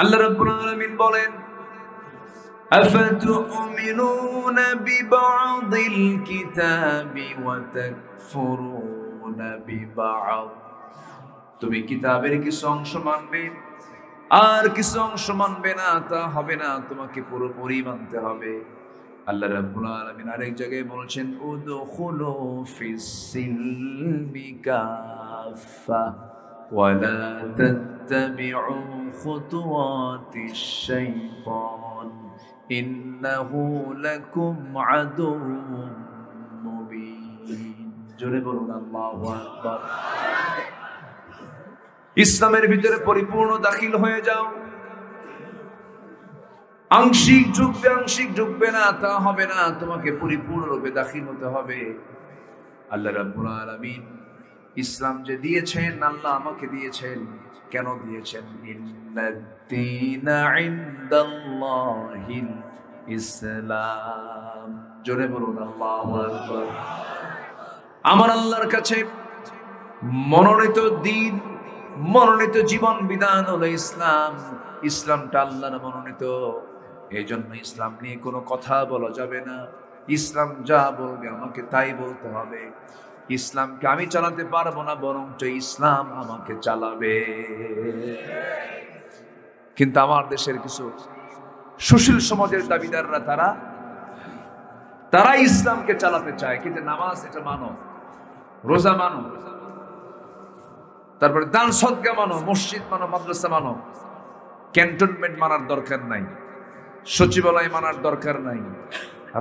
আল্লাহ রাব্বুল আলামিন বলেন, আফাতুমিনুনা বিবা'দিল কিতাবি ওয়া তাকফুরুনা বিবা'দ। তুমি কিতাবের কিছু অংশ মানবে আর কিছু অংশ মানবে না, তা হবে না, তোমাকে পুরোপুরি মানতে হবে। আল্লাহ রাব্বুল আলামিন আরেক জায়গায় বলছেন, উদখুলু ফিস সিলমি কাফা ওয়া লা তাত্তাবি'উ খুতুওয়াতিশ শাইতান ইন্নাহু লাকুম আদুউম মুবিন। জোরে বলুন আল্লাহু আকবার। ইসলামের ভিতরে পরিপূর্ণ দাখিল হয়ে যাও। আংশিক ঢুকবে না, তা হবে না, তোমাকে পরিপূর্ণরূপে দাখিল হতে হবে। আল্লাহ রাব্বুল আলামিন ইসলাম যে দিয়েছেন, আল্লাহ আমাকে দিয়েছেন, কেন দিয়েছেন? ইন্নাদ-দীনা ইনদাল্লাহিল ইসলাম। জোরে বলুন আল্লাহু আকবার। আমার আল্লাহর কাছে মনোনীত দিন, মনোনীত জীবন বিধান হলো ইসলাম। ইসলামটা আল্লাহর মনোনীত, এই জন্য ইসলাম নিয়ে কোনো কথা বলা যাবে না। ইসলাম যা বলবে আমাকে তাই বলতে হবে। ইসলামকে আমি চালাতে পারবো না, বরঞ্চ ইসলাম আমাকে চালাবে। কিন্তু আমার দেশের কিছু সুশীল সমাজের দাবিদাররা তারা ইসলামকে চালাতে চায়, কিন্তু নামাজ এটা মানো, রোজা মানো, তারপরে দান সদকা মানো, মসজিদ মানো, মাদ্রাসা মানো, ক্যান্টনমেন্ট মানার দরকার নাই, সচিবালয় মানার দরকার নাই,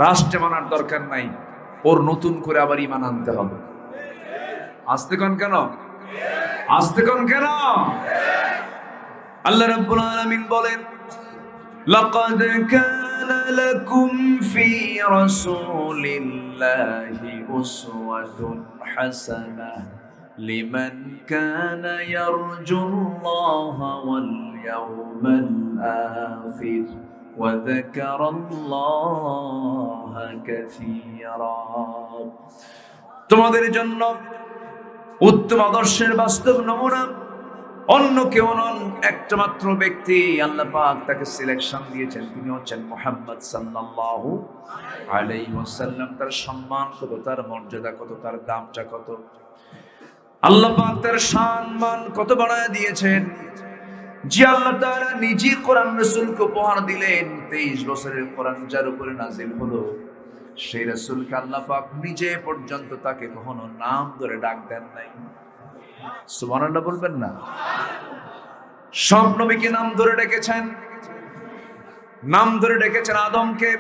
রাষ্ট্রে মানার দরকার নাই। ওর নতুন করে আবার ঈমান আনতে হবে। আসতে কোন কেন? আল্লাহ রাব্বুল আলামিন বলেন, লাকাদ কানা লাকুম ফি রাসূলিল্লাহি উসওয়াতুন হাসানাহ লিমান কানা ইয়ারজুল্লাহা ওয়াল ইয়াওমাল আখির ওয়া যাকারাল্লাহা কাসীরা। তোমাদের জন্য উত্তম আদর্শের বাস্তব নমুনা অন্য কেউ নন, একটা মাত্র ব্যক্তি আল্লাহ পাক তাকে সিলেকশন দিয়েছেন, তিনি হচ্ছেন মুহাম্মদ সাল্লাল্লাহু আলাইহি ওয়াসাল্লাম। তার সম্মান কত, তার মর্যাদা কত, তার দামটা কত, আল্লাহ পাক তার সম্মান কত বাড়ায় দিয়েছেন। যে আল্লাহ তাআলা নিজে কোরআন রাসূলকে উপহার দিলেন, 23 বছরের কোরআন যার উপরে নাজিল হলো, সেই রাসূলকে আল্লাহ পাক নিজে পর্যন্ত তাকে কখনো নাম ধরে ডাক দেন নাই। সুবহানাল্লাহ বলবেন না? সব নবীকে নাম ধরে ডেকেছেন। নাম ধরে ডেকেছেন আদমকে,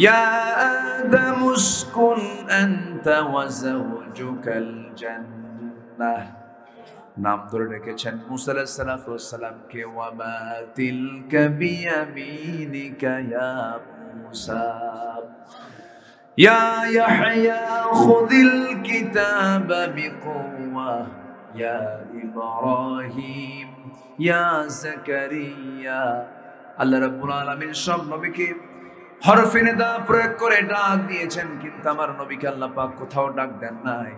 ইয়া আদম উসকুন আনতা ওয়া যাওজুকাল জান্নাহ। নাম ধরে ডেকেছেন মুসা আলাইহিস সালামকে, ওয়া মা তিলকা বিয়ামিনিকা ইয়া মুসা। ইয়া ইয়াহইয়া খুযিল কিতাবা বিকুওয়া ইয়া ইব্রাহিম ইয়া যাকারিয়া। আল্লাহ রাব্বুল আলামিন সব নবীকে হরফে নিদা প্রয়োগ করে ডাক দিয়েছেন, কিন্তু আমার নবীকে আল্লাহ পাক কোথাও ডাক দেন নাই।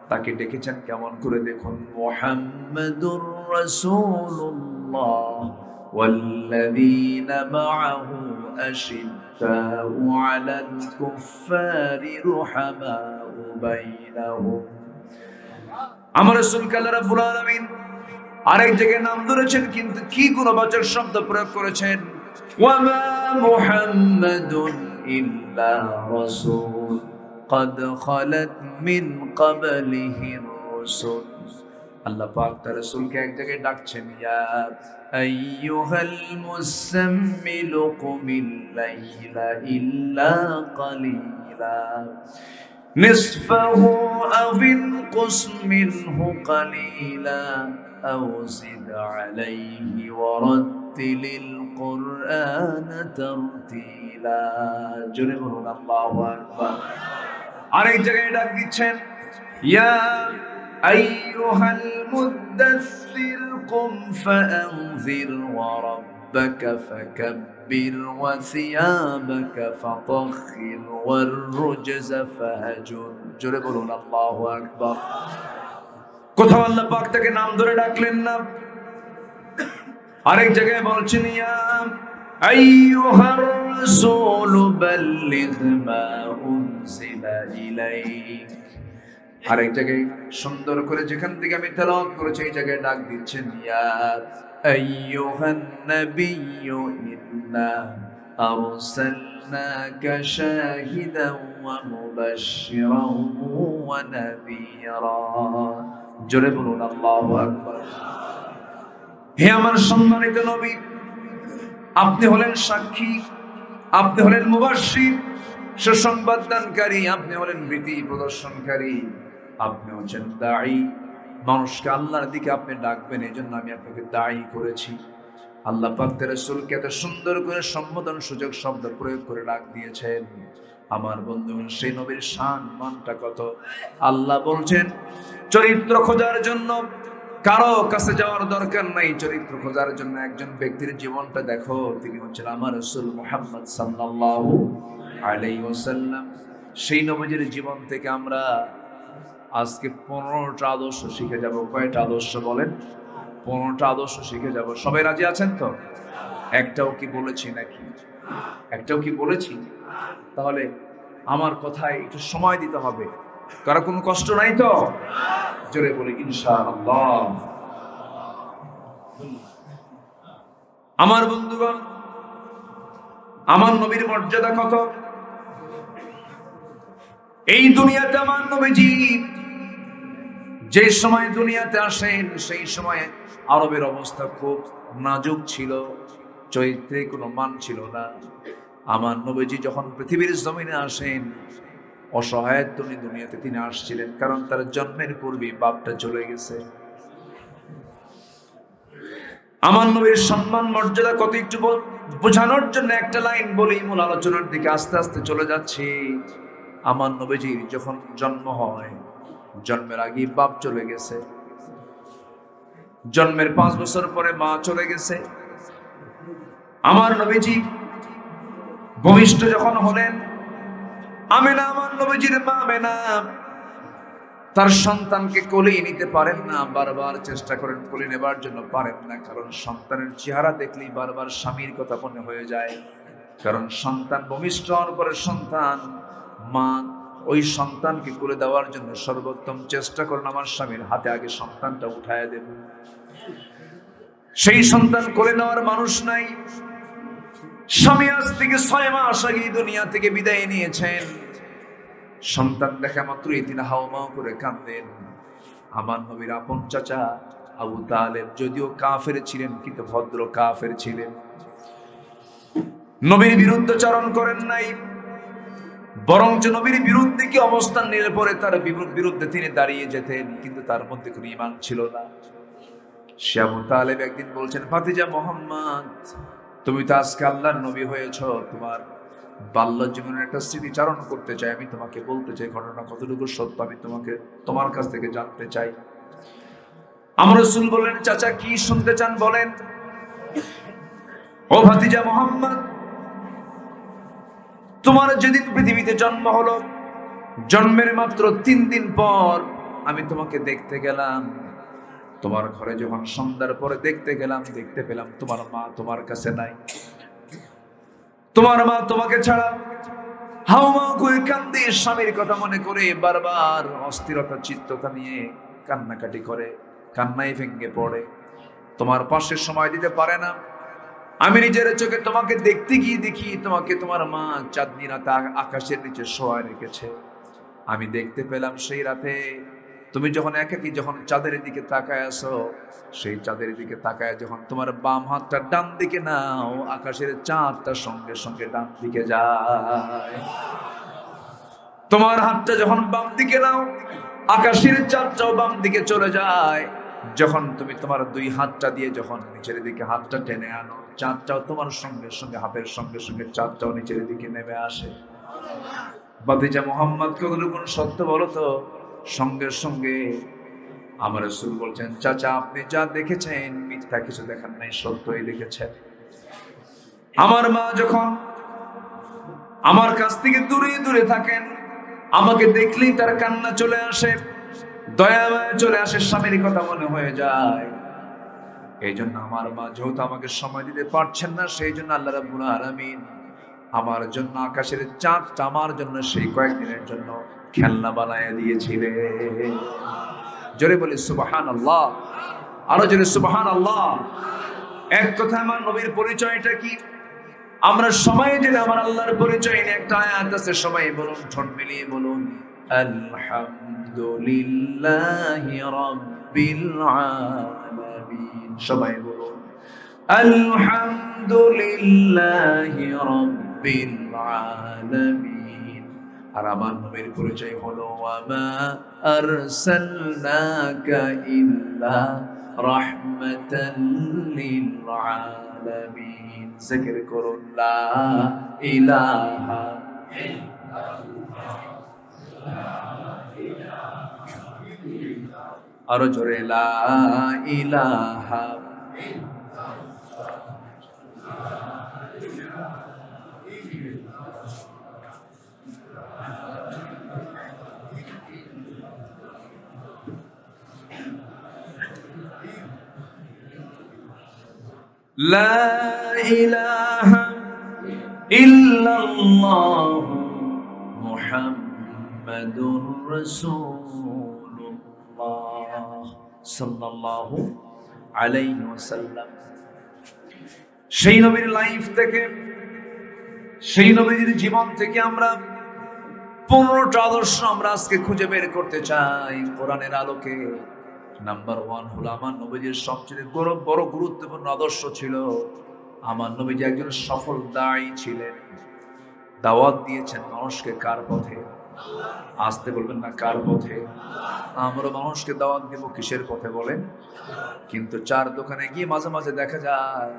তাকে ডেকেছেন কেমন করে দেখুন, মুহাম্মাদুর রাসূলুল্লাহ ওয়াল্লাযীনা মাআহু আশিদ্দাউ আলাল কুফফারি রুহামাউ বাইনাহুম। আমার রাসূলকে আল্লাহ রাব্বুল আলামিন আরেক জায়গায় নাম ধরেছেন, কিন্তু কি গুণবাচক শব্দ প্রয়োগ করেছেন, ওয়া মা মুহাম্মাদুন ইল্লা রাসূল قد خلت من قبله الرسل। আল্লাহ পাক তার রাসূলকে এক জায়গায় ডাকছেন, ইয়া আইয়ুহাল মুসাম্মিলু কুমিল লাইলা ইল্লা কালিলা নিসফাহু আও ইনকুস মিনহু কালিলা আও জিদ আলাইহি ওয়া রাত্তিলিল কুরআনা তারতিলা। জোরে বলুন আল্লাহু আকবার। আরেক জায়গায় ডাক দিচ্ছেন, ইয়া আইয়ুহাল মুদ্দাসসির কুম ফাআনজির ওয়া রাব্বাকা ফাকাব্বির ওয়া সিয়াবাকা ফাতাহহির ওয়ার রুজজা ফাহজুর। জোরে বলুন আল্লাহু আকবার। কোথাও আল্লাহ পাক তাকে নাম ধরে ডাকলেন না। আরেক জায়গায় বলছেন ইয়া আইয়ুহার রাসূলু বাল্লিগ মা উনজিলা ইলাইক। আরেক জায়গায় সুন্দর করে যেখান থেকে আমি তেলাওয়াত করেছি এই জায়গায় ডাক দিচ্ছেন ইয়া আইয়ুহান নাবিয়্যু ইন্না আরসালনাকা শাহিদান ওয়া মুবাশশিরান ওয়া নাযীরা। জোরে বলুন আল্লাহু আকবার। হে আমার সম্মানিত নবী, আপনি হলেন সাক্ষী, আপনি হলেন মুবাশশির, সুসংবাদ দানকারী, আপনি হলেন ভীতি প্রদর্শনকারী, আপনি হচ্ছেন দাঈ। মানুষকে আল্লাহর দিকে আপনি ডাকবেন, এই জন্য আমি আপনাকে দাঈ করেছি। আল্লাহ পাক তার রাসূলকে এত সুন্দর করে সম্বোধন সূচক শব্দ প্রয়োগ করে ডাক দিয়েছেন। আমার বন্ধুগণ, সেই নবীর শান মানটা কত! আল্লাহ বলছেন চরিত্র খোঁজার জন্য কারো কাছে যাওয়ার দরকার নাই। চরিত্র খোঁজার জন্য একজন ব্যক্তির জীবনটা দেখো, তিনি হচ্ছেন আমার রাসূল মুহাম্মদ সাল্লাল্লাহু আলাইহি ওয়াসাল্লাম। সেই নবীর জীবন থেকে আমরা আজকে 15টা আদর্শ শিখে যাব। কয়টা আদর্শ বলেন? 15টা আদর্শ শিখে যাব। সবাই রাজি আছেন তো? একটাও কি বলেছি নাকি? একটাও কি বলেছি? তাহলে আমার কথায় একটু সময় দিতে হবে। কারো কোনো কষ্ট নাই তো? জোরে বলি ইনশাআল্লাহ। আমার বন্ধুগণ, আমার নবীর মর্যাদা কত! এই দুনিয়াতে আমার নবীজি যে সময় দুনিয়াতে আসেন সেই সময় আরবের অবস্থা খুব নাজুক ছিল, চরিত্রে কোনো মান ছিল না। আমার নবীজি যখন পৃথিবীর জমিনে আসেন অসহায়ের দুনিয়াতে তিনি আসছিলেন, কারণ তার জন্মের পূর্বে বাপটা চলে গেছে। আমার নবীর সম্মান মর্যাদা কত একটু বোঝানোর জন্য একটা লাইন বলি, মূল আলোচনার দিকে আস্তে আস্তে চলে যাচ্ছি। আমার নবীজির যখন জন্ম হয়, জন্মের আগে বাপ চলে গেছে, জন্মের 5 বছর পরে মা চলে গেছে। আমার নবীজি ভূমিষ্ঠ যখন হলেন, আমেনা আমার নবীজির মা আমেনা তার সন্তানকে কোলে নিতে পারেন না, বারবার চেষ্টা করেন কোলে নেবার জন্য, পারেন না। কারণ সন্তানের চেহারা দেখলেই বারবার স্বামীর কথা মনে হয়ে যায়। কারণ সন্তান ভূমিষ্ঠ হওয়ার পরে সন্তান মা ওই সন্তানকে কোলে দেওয়ার জন্য সর্বোত্তম চেষ্টা করেন, আমার স্বামীর হাতে আগে সন্তানটা উঠায় দেব। সেই সন্তান কোলে নেওয়ার মানুষ নাই। স্বামী আজ থেকে 6 মাস আগে দুনিয়া থেকে বিদায় নিয়েছেন। সন্তান দেখা মাত্রই তিনি হাওমাও করে কাঁদেন। আমার নবীর আপন চাচা আবু তালেব যদিও কাফের ছিলেন, কিন্তু ভদ্র কাফের ছিলেন, নবীর বিরুদ্ধাচরণ করেন নাই, বরঞ্চ নবীর বিরুদ্ধে কি অবস্থান নিলে পরে তার বিরুদ্ধে তিনি দাঁড়িয়ে যেতেন, কিন্তু তার মধ্যে কোনো ঈমান ছিল না। সে আবু তালেব একদিন বলছেন, ভাতিজা মোহাম্মদ, তুমি তো আজকে আল্লাহর নবী হয়েছ, তোমার বাল্য জীবনের একটা স্মৃতিচারণ করতে চাই। আমি তোমাকে বলতে চাই ঘটনা কতটুকু সত্য, আমি তোমার কাছ থেকে জানতে চাই। আমার রাসূল বললেন, চাচা কি শুনতে চান বলেন। ও ভাতিজা মোহাম্মদ, তোমার যেদিন পৃথিবীতে জন্ম হলো, জন্মের মাত্র 3 দিন পর আমি তোমাকে দেখতে গেলাম। তোমার ঘরে যখন সন্ধ্যার পরে দেখতে গেলাম, দেখতে পেলাম তোমার মা তোমার কাছে নাই। তোমার মা তোমাকে ছাড়া হাওমাও করে কান্দে, স্বামীর কথা মনে করে বারবার অস্থিরতা চিত্ততা নিয়ে কান্নাকাটি করে, কান্নায় ভেঙে পড়ে, তোমার পাশে সময় দিতে পারে না। আমি নিজের চোখে তোমাকে দেখতে গিয়ে দেখি তোমাকে তোমার মা চাঁদনি রাতে আকাশের নিচে শোয়া রেখেছে। আমি দেখতে পেলাম সেই রাতে তুমি যখন একাকী যখন চাঁদের দিকে তাকায় আসো, সেই চাঁদের দিকে তাকায় যখন তোমার বাম হাতটা ডান দিকে নাও, আকাশের চাঁদটা সঙ্গে সঙ্গে ডান দিকে যায়। তোমার হাতটা যখন বাম দিকে নাও, আকাশের চাঁদটাও বাম দিকে চলে যায়। যখন তুমি তোমার 2 হাতটা দিয়ে যখন নিচের দিকে হাতটা টেনে আনো, চাঁদটাও তোমার সঙ্গে সঙ্গে হাতের সঙ্গে সঙ্গে চাঁদটাও নিচের দিকে নেমে আসে। ভাতিজা মোহাম্মদ কতটুকু সত্য বলো তো? সঙ্গে সঙ্গে আমার রাসূল বলছেন, চাচা আপনি যা দেখেছেন মিথ্যা কিছু দেখান নাই, সত্যই দেখেছেন। আমার মা যখন আমার কাছ থেকে দূরে দূরে থাকেন, আমাকে দেখলেই তার কান্না চলে আসে, দয়া মায়া চলে আসে, স্বামীর কথা মনে হয়ে যায়। এই জন্য আমার মা যেহেতু আমাকে সময় দিতে পারছেন না, সেই জন্য আল্লাহ রাব্বুল আলামিন আমার জন্য আকাশের চাঁদটা আমার জন্য সেই কয়েকদিনের জন্য খেলনা বানায় দিয়েছিলেন। জোরে বলি সুবহানাল্লাহ, আরো জোরে সুবহানাল্লাহ। এক কথা, আমার নবীর পরিচয়টা কি আমরা সবাই জেনে, আমার আল্লাহর পরিচয় নিয়ে একটা আয়াত আছে, সবাই বলুন, ঠোঁট মিলিয়ে বলুন, আলহামদুলিল্লাহি রাব্বিল আলামিন। সবাই বলুন আলহামদুলিল্লাহি রাব্বিল আলামিন। আর আমার নবীর পরিচয় হলো ওয়ামা আরসালনাকা ইল্লা রাহমাতাল লিল আলামিন। জিকির করুন লা ইলাহা ইল্লাল্লাহ, আরো জোরে লা ইলাহা। লা ইলাহা ইল্লাল্লাহ মুহাম্মাদুর রাসূলুল্লাহ সাল্লাল্লাহু আলাইহি ওয়াসাল্লাম। সেই নবীর লাইফ থেকে, সেই নবীর জীবন থেকে আমরা 15টা আদর্শ আমরা আজকে খুঁজে বের করতে চাই কোরআনের আলোকে। নাম্বার 1 হলো, আমার নবীজির সবচেয়ে বড় গুরুত্বপূর্ণ আদর্শ ছিল, আমার নবীজি একজন সফল দায়ী ছিলেন। দাওয়াত দিয়েছেন মানুষকে কার পথে? আসতে বলবেন না, কার পথে? আমরা মানুষকে দাওয়াত দেব কিসের পথে বলেন? কিন্তু চার দোকানে গিয়ে মাঝে মাঝে দেখা যায়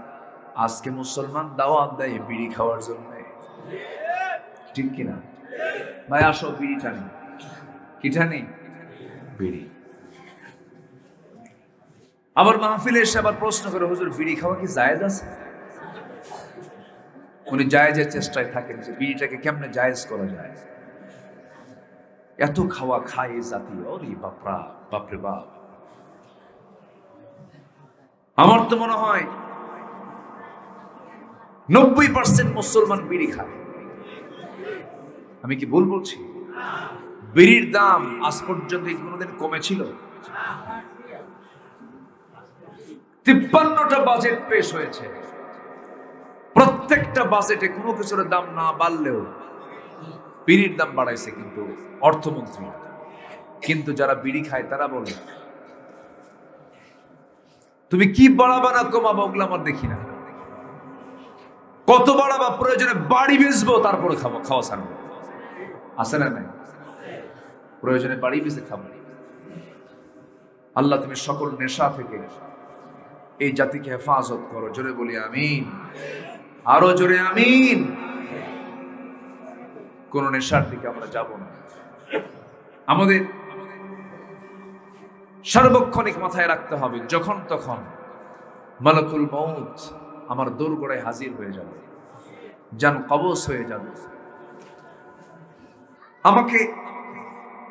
আজকে মুসলমান দাওয়াত দেয় বিড়ি খাওয়ার জন্য। ঠিক কিনা ভাই? আসো বিড়ি টানি। কি টানি? বিড়ি। আবার মাহফিলে এসে আবার প্রশ্ন করে, হুজুর বিড়ি খাওয়া কি জায়েজ আছে? উনি জায়েজের চেষ্টায় থাকেন যে বিড়িটাকে কেমনে জায়েজ করা যায়। এত খাওয়া খায় এই জাতীয়, ওরে বাপরা, বাপরে বাপ। আমার তো মনে হয় 90% মুসলমান বিড়ি খায়। আমি কি ভুল বলছি? বিড়ির দাম আজ পর্যন্ত কোনোদিন কমেছিল? 53টা বাজেট পেশ হয়েছে, প্রত্যেকটা বাজেটে কোনো কিছুর দাম না বাড়লেও বিড়ির দাম বাড়াইছে কিন্তু অর্থমন্ত্রী। কিন্তু যারা বিড়ি খায় তারা বলে, তুমি কি বাড়াবা না কমাবা ওগুলো আমার দেখি না, কত বাড়াবা, প্রয়োজনে বাড়ি বেচবো তারপরে খাবো, খাওয়া ছাড়বো। আছে না নাই? প্রয়োজনে বাড়ি বেচে খাবো। আল্লাহ তুমি সকল নেশা থেকে এই জাতিকে হেফাজত করো। জোরে বলি আমিন, আরো জোরে আমিন। কোন নেশার দিকে আমরা যাব না। আমাদের সার্বক্ষণিক মাথায় রাখতে হবে, যখন তখন মালাকুল মউত আমার দোরগোড়ায় হাজির হয়ে যাবে, জান কবজ হয়ে যাবে। আমাকে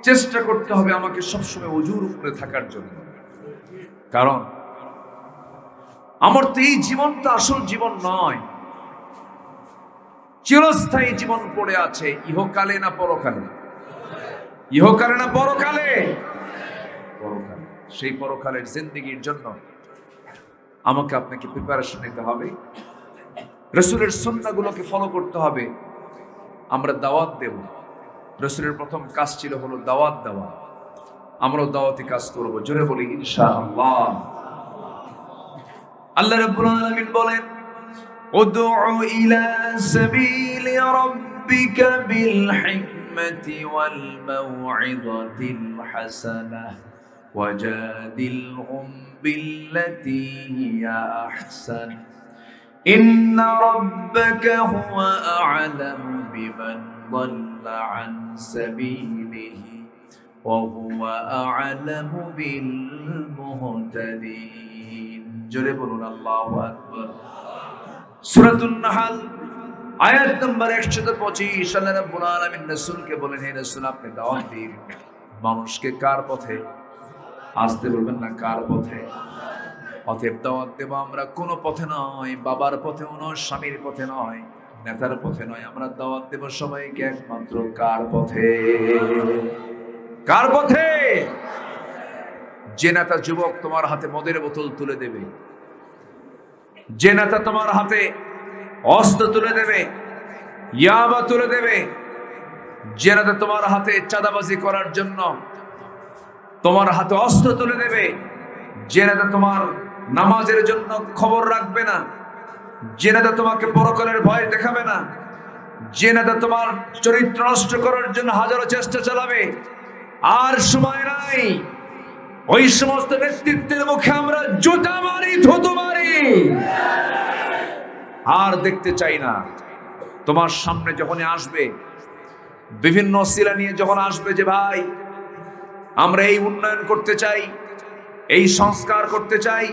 চেষ্টা করতে হবে আমাকে সবসময় ওযুর উপরে থাকার জন্য, কারণ আমার তো এই জীবনটা আসল জীবন নয়। চিরস্থায়ী জীবন পড়ে আছে, ইহকালে না পরকালে? ইহকালে না পরকালে? পরকালে। সেই পরকালের জিন্দেগির জন্য আমাকে আপনাকে প্রিপারেশন নিতে হবে, রাসূলের সুন্নাহগুলোকে ফলো করতে হবে। আমরা দাওয়াত দেব, রাসূলের প্রথম কাজ ছিল হলো দাওয়াত দেওয়া। আমরাও দাওয়াতি কাজ করব। জোরে বলি ইনশাআল্লাহ। আল্লাহ রাব্বুল আলামিন বলেন, উদউ ইলা সাবিলি রাব্বিকা বিল হিকমাতি ওয়াল মাউইযাতিল হাসানাহ ওয়াজাদিলহুম বিল্লাতী হিয়া আহসান ইন্না রাব্বাকা হুয়া আ'লামু বিমান দাল্লা আন সাবিলিহি ওয়া হুয়া আ'লামু বিল মুহতাদিন। জোরে বলুন আল্লাহু আকবার। সূরাতুন নাহল আয়াত নম্বর 125। আল্লাহ রাব্বুল আলামিন রাসূলকে বলেন, হে রাসূল, আপনি দাওয়াত দিন মানুষকে কার পথে? আসতে বলবেন না, কার পথে? অতএব দাওয়াত দেব আমরা কোনো পথে নয়, বাবার পথেও নয়, স্বামীর পথে নয়, নেতার পথে নয়। আমরা দাওয়াত দেব সবাইকে একমাত্র কার পথে? কার পথে? যে নেতা যুবক তোমার হাতে মদের বোতল তুলে দেবে, যে নেতা তোমার হাতে অস্ত্র তুলে দেবে, ইয়াবা তুলে দেবে, যে নেতা তোমার হাতে চাঁদাবাজি করার জন্য তোমার হাতে অস্ত্র তুলে দেবে, যে নেতা তোমার নামাজের জন্য খবর রাখবে না, যে নেতা তোমাকে পরকালের ভয় দেখাবে না, যে নেতা তোমার চরিত্র নষ্ট করার জন্য হাজারো চেষ্টা চালাবে, আর সময় নাই। ওই সমস্ত নেতৃত্বের মুখে আমরা জুতা মারি, থুতু মারি, আর দেখতে চাই না। তোমার সামনে যখনই আসবে, বিভিন্ন ওসিলা নিয়ে যখন আসবে যে ভাই আমরা এই উন্নয়ন করতে চাই, এই সংস্কার করতে চাই,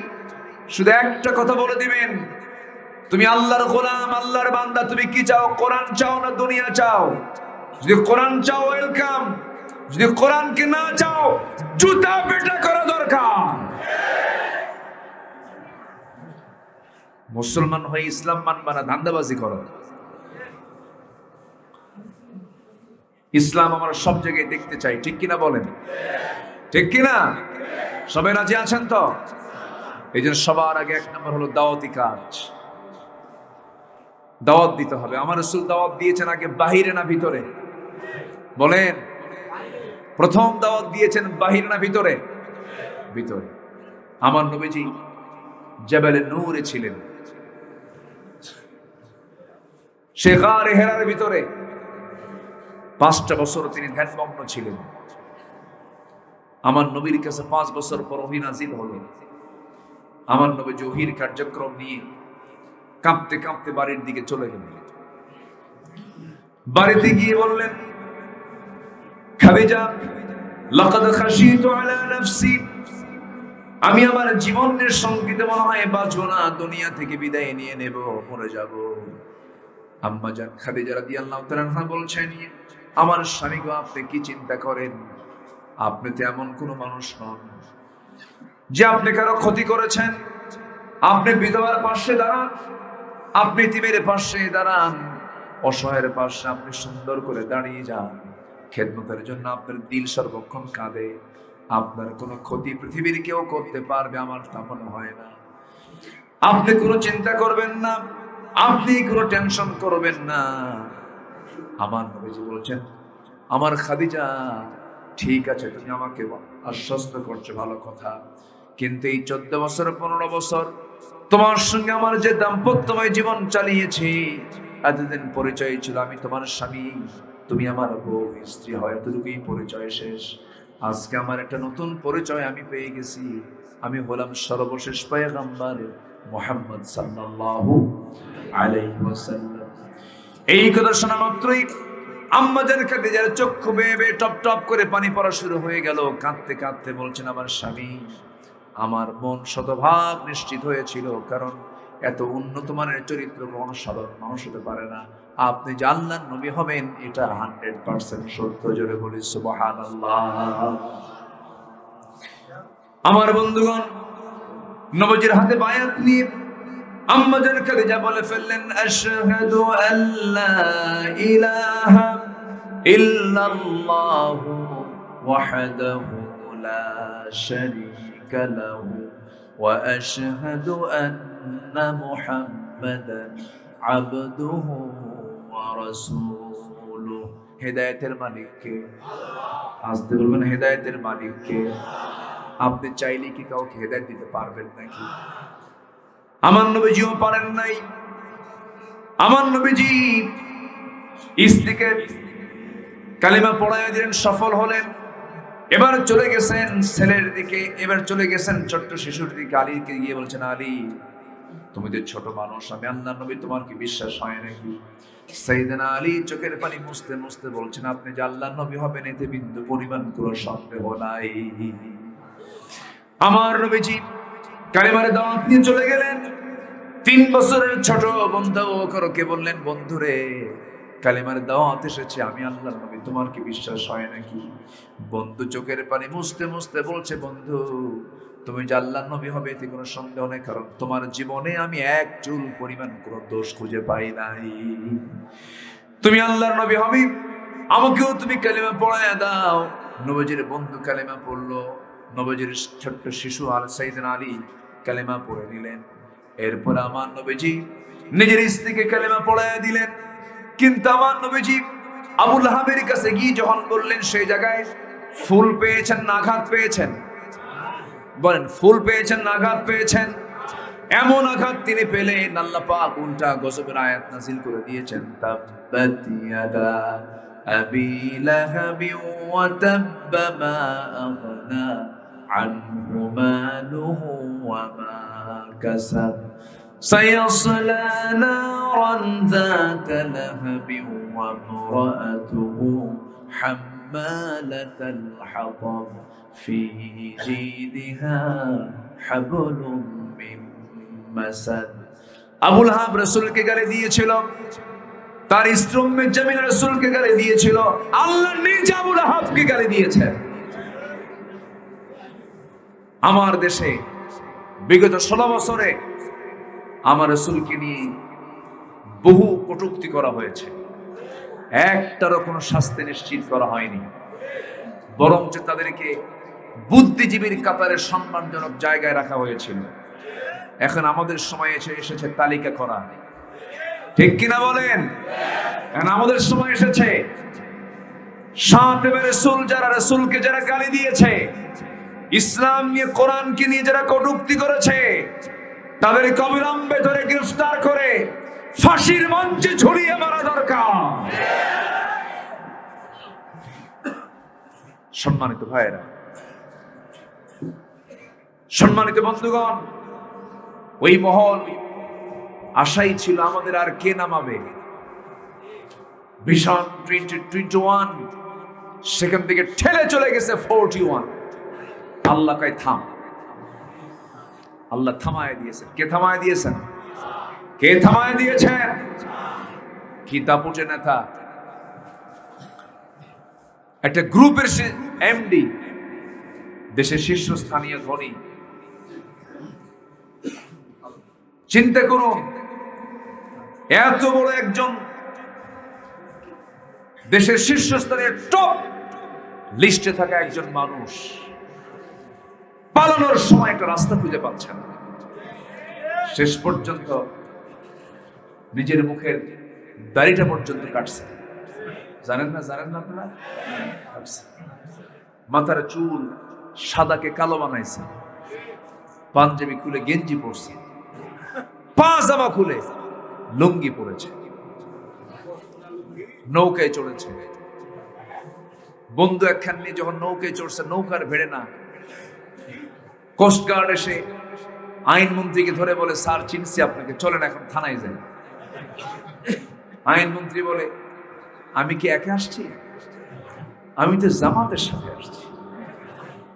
শুধু একটা কথা বলে দিবেন, তুমি আল্লাহর গোলাম, আল্লাহর বান্দা, তুমি কি চাও? কোরআন চাও না দুনিয়া চাও? যদি কোরআন চাও ওয়েলকাম, যদি কোরআনকে না চাও জুতা পেটা করা দরকার। মুসলমান হয়ে ইসলাম মানবা না ধান্দাবাজি করো। ইসলাম আমরা সব জায়গায় দেখতে চাই, ঠিক কিনা বলেন? ঠিক কিনা? সবাই রাজি আছেন তো? এই জন্য সবার আগে এক নম্বর হলো দাওয়াতি কাজ। দাওয়াত দিতে হবে। আমার রাসূল দাওয়াত দিয়েছেন আগে বাহিরে না ভিতরে? বলেন, প্রথম দাওয়াত দিয়েছেন বাহিরে না ভিতরে? ভিতরে। আমার নবীজি জাবালে নূরে ছিলেন, সে গারে হেরার ভিতরে 5টা বছর তিনি ধ্যানমগ্ন ছিলেন। আমার নবীর কাছে 5 বছর পর ওহী নাযিল হলো। আমার নবী ওহীর কার্যক্রম নিয়ে কাঁপতে কাঁপতে বাড়ির দিকে চলে গেলেন। বাড়িতে গিয়ে বললেন, খাদিজা, লাকাদ খাশিতু আলা নাফসি, আমি আমার জীবনের সঙ্গীতে মনে হয় বাঁচবো না, দুনিয়া থেকে বিদায় নিয়ে নেব, মরে যাব। আম্মা জান খাদিজা রাদিয়াল্লাহু তাআলা আনহা বলছেন, আমার স্বামী গো, আপনি কি চিন্তা করেন? আপনি তো এমন কোন মানুষ নন যে আপনি কারো ক্ষতি করেছেন। আপনি বিধবার পাশে দাঁড়ান, আপনি এতিমের পাশে দাঁড়ান, অসহায়ের পাশে আপনি সুন্দর করে দাঁড়িয়ে যান। খেদমতের জন্য আপনার দিল সর্বক্ষণ কাঁদে। আপনার কোনো ক্ষতি পৃথিবীর কেউ করতে পারবে আমার তা মনে হয় না। আপনি কোনো চিন্তা করবেন না, আপনি কোনো টেনশন করবেন না। আমার নবীজি বলছেন, আমার খাদিজা, ঠিক আছে তুমি আমাকে আশ্বস্ত করছো, ভালো কথা, কিন্তু এই 14 বছর 15 বছর তোমার সঙ্গে আমার যে দাম্পত্যময় জীবন চালিয়েছি, এতদিন পরিচয় ছিল আমি তোমার স্বামী, তুমি আমার বউ স্ত্রী, হয় এতটুকুই পরিচয় শেষ। আজকে আমার একটা নতুন পরিচয় আমি পেয়ে গেছি, আমি হলাম সর্বশেষ পয়গম্বর মুহাম্মদ সাল্লাল্লাহু আলাইহি ওয়াসাল্লাম। এই কথা শোনা মাত্রই আম্মা জান খাদিজার চক্ষু বেয়ে বেয়ে টপ টপ করে পানি পড়া শুরু হয়ে গেল। কাঁদতে কাঁদতে বলছেন, আমার স্বামী, আমার মন শতভাগ নিশ্চিত হয়েছিল, কারণ এত উন্নত মানের চরিত্র কোনো সাধারণ মানুষ হতে পারে না। আপনি যে আল্লাহর নবী হবেন এটা 100% সত্য। জোরে বলি সুবহানাল্লাহ। আমার বন্ধুগণ, নবীজির হাতে বায়াত নিয়ে আম্মা জান খাদিজা বলে ফেললেন, আশহাদু আল্লা ইলাহা ইল্লাল্লাহু ওয়াহদাহু লা শারীকা লাহু ওয়া আশহাদু আন্না মুহাম্মাদান আবদুহু ওয়া রাসূলুহু। হেদায়েতের মালিক কে? আসতে বলবেন, হেদায়েতের মালিক কে? আপনি চাইলে কি কাউকে হেদায়েত দিতে পারবেন নাকি? আমার নবীজিও পারেন নাই। আমার নবীজি স্ত্রীকে কালিমা পড়াইয়া দিলেন, সফল হলেন। এবার চলে গেছেন ছেলের দিকে, এবার চলে গেছেন ছোট্ট শিশুর দিকে। আলীকে গিয়ে বলছেন, আলী, তুমি তো ছোট মানুষ, আমি আল্লাহর নবী, তোমার কি বিশ্বাস হয় নাকি? সাইয়েদনা আলী চোখের পানি মুছতে মুছতে বলছেন, আপনি যে আল্লাহর নবী হবেন এতে বিন্দু পরিমাণ কোনো সন্দেহ নাই। আমার নবীজি কালিমার দাওয়াত নিয়ে চলে গেলেন। 3 বছরের ছোট বন্ধু বকরকে বললেন, বন্ধুরে, কালিমার দাওয়াত এসেছে, আমি আল্লাহর নবী, তোমার কি বিশ্বাস হয় নাকি? বন্ধু চোখের পানি মুছতে মুছতে বলছে, বন্ধু, তুমি যে আল্লাহর নবী হবে এতে কোনো সন্দেহ নেই, কারণ তোমার জীবনে আমি এক চুল পরিমাণ কোনো দোষ খুঁজে পাই নাই। তুমি আল্লাহর নবী হবে, আমাকেও তুমি কালিমা পড়ায় দাও। নবীজির বন্ধু কালিমা পড়লো, নবীজির ছোট্ট শিশু সাইয়েদনা আলী কালিমা পড়ে নিলেন। এরপর আমার নবীজি নিজের স্ত্রীকে কালিমা পড়ায় দিলেন। কিন্তু আমার নবীজি আবু লাহাবের কাছে গিয়ে যখন বললেন, সেই জায়গায় ফুল পেয়েছেন না আঘাত পেয়েছেন? বলেন, ফুল পেয়েছেন না আঘাত পেয়েছেন? এমন আঘাত তিনি পেলেন, আল্লাহ পাক উল্টা গজবের আয়াত নাযিল করে দিয়েছেন, তাব্বাত ইয়াদা আবি লাহাবি ওয়া তাব্বা মা আগনা আনহু মালুহু ওয়া মা কাসাব সায়াসলা নারান যাতা লাহাবি ওয়া ইমরাআতুহু হাম্মালাতাল হাতাব ফি জিদিহা হাবলুম মিন মাসাদ। আবু লাহাব রাসূলকে গালি দিয়েছিল, তার স্ত্রী উম্মে জামিল রাসূলকে গালি দিয়েছিল, আল্লাহ নিজে আবু লাহাবকে গালি দিয়েছেন। আমার দেশে বিগত 16 বছরে আমার রাসূলকে নিয়ে বহু কটূক্তি করা হয়েছে, একটারও কোনো শাস্তি নিশ্চিত করা হয়নি, বরঞ্চ তাদেরকে বুদ্ধিজীবীর কাতারে সম্মানজনক জায়গায় রাখা হয়েছিল। এখন আমাদের সময় এসেছে তালিকা করা, ঠিক কিনা বলেন? এখন আমাদের সময় এসেছে সাহাবে রাসূল যারা, রাসূলকে যারা গালি দিয়েছে, ইসলাম নিয়ে কোরআনকে নিয়ে যারা কটূক্তি করেছে, তাদেরকে অবিলম্বে ধরে গ্রেফতার করে ফাঁসির মঞ্চে ঝুলিয়ে মারা দরকার। সম্মানিত ভাইয়েরা, সম্মানিত বন্ধুগণ, ওই মহল আশাই ছিল আমাদের আর কে নামাবে। ভিশন 2021 সেখান থেকে ঠেলে চলে গেছে 41। আল্লাহ কয় থাম, আল্লাহ থামায় দিয়েছেন। কে থামায় দিয়েছেন? কে থামায় দিয়েছেন? কি দাপুটে নেতা, একটা গ্রুপের এমডি, দেশের শীর্ষস্থানীয় ধনী। চিন্তা করুন, এত বড় একজন দেশের শীর্ষস্থানীয় টপ লিস্টে থাকা একজন মানুষ পালানোর সময় একটা রাস্তা খুঁজে পাচ্ছেন। শেষ পর্যন্ত নিজের মুখের দাড়িটা পর্যন্ত কাটছে। জানেন না? জানেন না আপনারা? মাথার চুল সাদাকে কালো বানাইছে, পাঞ্জাবি খুলে গেঞ্জি পরছে, পাজামা খুলে লুঙ্গি পরেছে, নৌকায় চড়েছে। বন্ধু একখান নিয়ে যখন নৌকায় চড়ছে, নৌকার ভেড়ে না, কোস্টগার্ড এসে আইনমন্ত্রীকে ধরে বলে, স্যার চিনছি আপনাকে, চলেন এখন থানায় যাই। আইনমন্ত্রী বলে, আমি কি একা আসছি? আমি তো জামাতের সাথে আসছি।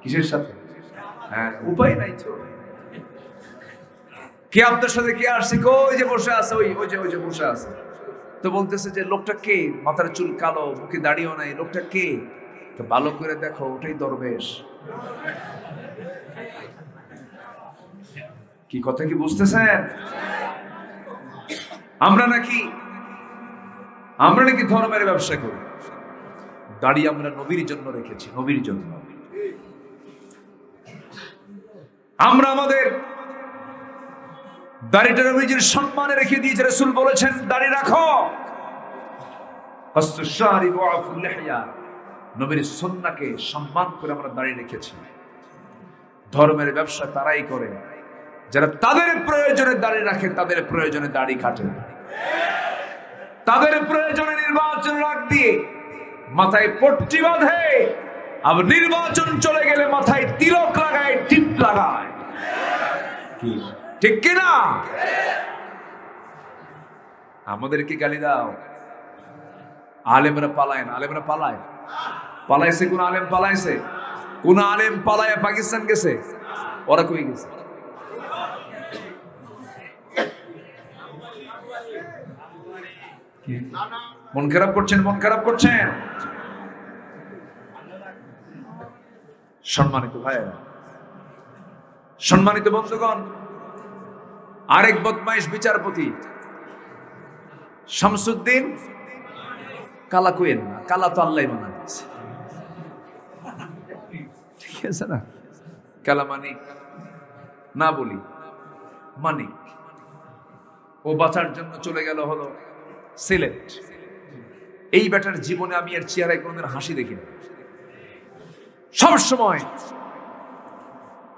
কিসের সাথে? হ্যাঁ, উপায় নাই তো। কে আপনার সাথে কে আসছে? ওই যে বসে আছে, ওই যে বসে আছে। তো বলতেছে যে লোকটা কে? মাথার চুল কালো, মুখে দাড়িও নাই, লোকটা কে? তো ভালো করে দেখো, ওটাই দরবেশ। কি কথা কি বুঝতেছেন? আমরা নাকি ধর্মের ব্যবসা করি? দাড়ি আমরা নবীর জন্য রেখেছি, নবীর জন্য। আমরা আমাদের দাড়িটা নবীজির সম্মানে রেখে দিয়েছে। রাসূল বলেছেন, দাড়ি রাখো। নবীর সুন্নাহকে সম্মান করে আমরা দাড়ি রেখেছি। ধর্মের ব্যবসা তারাই করে যারা তাদের প্রয়োজনে দাড়ি রাখে, তাদের প্রয়োজনে দাড়ি কাটে, তাদের প্রয়োজনে নির্বাচন রাখ দিয়ে মাথায় পট্টি বাঁধে, আবার নির্বাচন চলে গেলে মাথায় তিলক লাগায়, টিপ লাগায়। কি ঠিক কিনা? আমাদেরকে গালি দাও, আলেমরা পালায় না। আলেমরা পালাইছে? কোন আলেম পালাইছে? কোন আলেম পালায় পাকিস্তান গেছে? ওরা কই গেছে? মন খারাপ করছেন? সম্মানিত ভাইয়েরা, সম্মানিত বন্ধুগণ, আরেক বদমাইশ বিচারপতি শামসুদ্দিন, কালা কোয়েন না, কালা তো আল্লাহ বানাচ্ছে, ঠিক আছে না? কালা মানিক না বলি, মানিক, ও বাঁচার জন্য চলে গেল হলো সিলেট। এই ব্যাটার জীবনে আমি আর চেহারায় কোনোদিন হাসি দেখিনি, সব সময়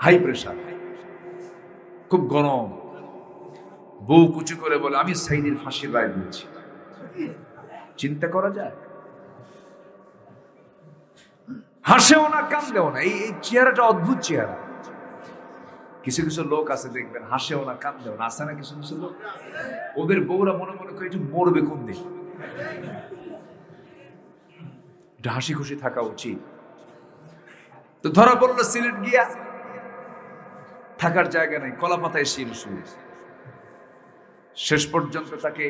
হাই প্রেশার, খুব গরম, বউ কুচু করে বলে আমি সাইদির ফাঁসির রায় দিয়েছি। চিন্তা করা যায়? হাসেও না কান্দেও না, এই চেহারাটা অদ্ভুত চেহারা। কিছু কিছু লোক আছে দেখবেন হাসেও না কান্দেও না, আছে না কিছু কিছু লোক, ওদের বউরা মনে মনে করে একটু মরবে কোন দিন। এটা হাসি খুশি থাকা উচিত। তো ধরা পড়লো সিলেট গিয়া, থাকার জায়গা নেই, কলা পাতায় শিল শুয়ে। শেষ পর্যন্ত তাকে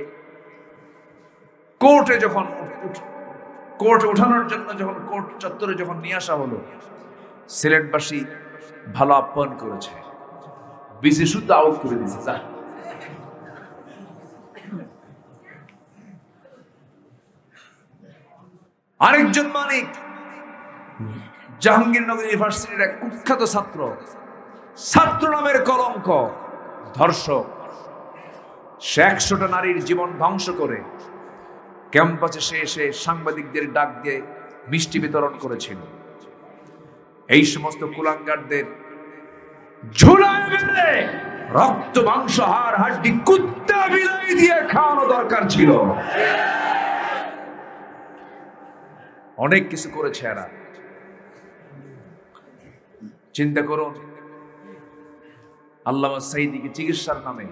কোর্টে ওঠানোর জন্য যখন কোর্ট চত্বরে যখন নিয়ে আসা হলো, সিলেটবাসী ভালো আপ্যায়ন করেছে, বিসি শুদ্ধ আউট করে দিয়েছে। যা আরেকজন মানিক, জাহাঙ্গীরনগর ইউনিভার্সিটির এক কুখ্যাত ছাত্র নামের কলঙ্ক, ধর্ষক। সে 100টা নারীর জীবন ধ্বংস করে ক্যাম্পাসে সে এসে সাংবাদিকদের ডাক দিয়ে মিষ্টি বিতরণ করেছিল। এই সমস্ত কুলাঙ্গারদের ঝুলায় বেঁধে রক্ত মাংস হাড় হাড্ডি কুত্তা বিলাই দিয়ে খাওয়ানো দরকার ছিল। অনেক কিছু করেছে এরা। চিন্তা করুন, আল্লামা সাঈদীকে চিকিৎসার নামে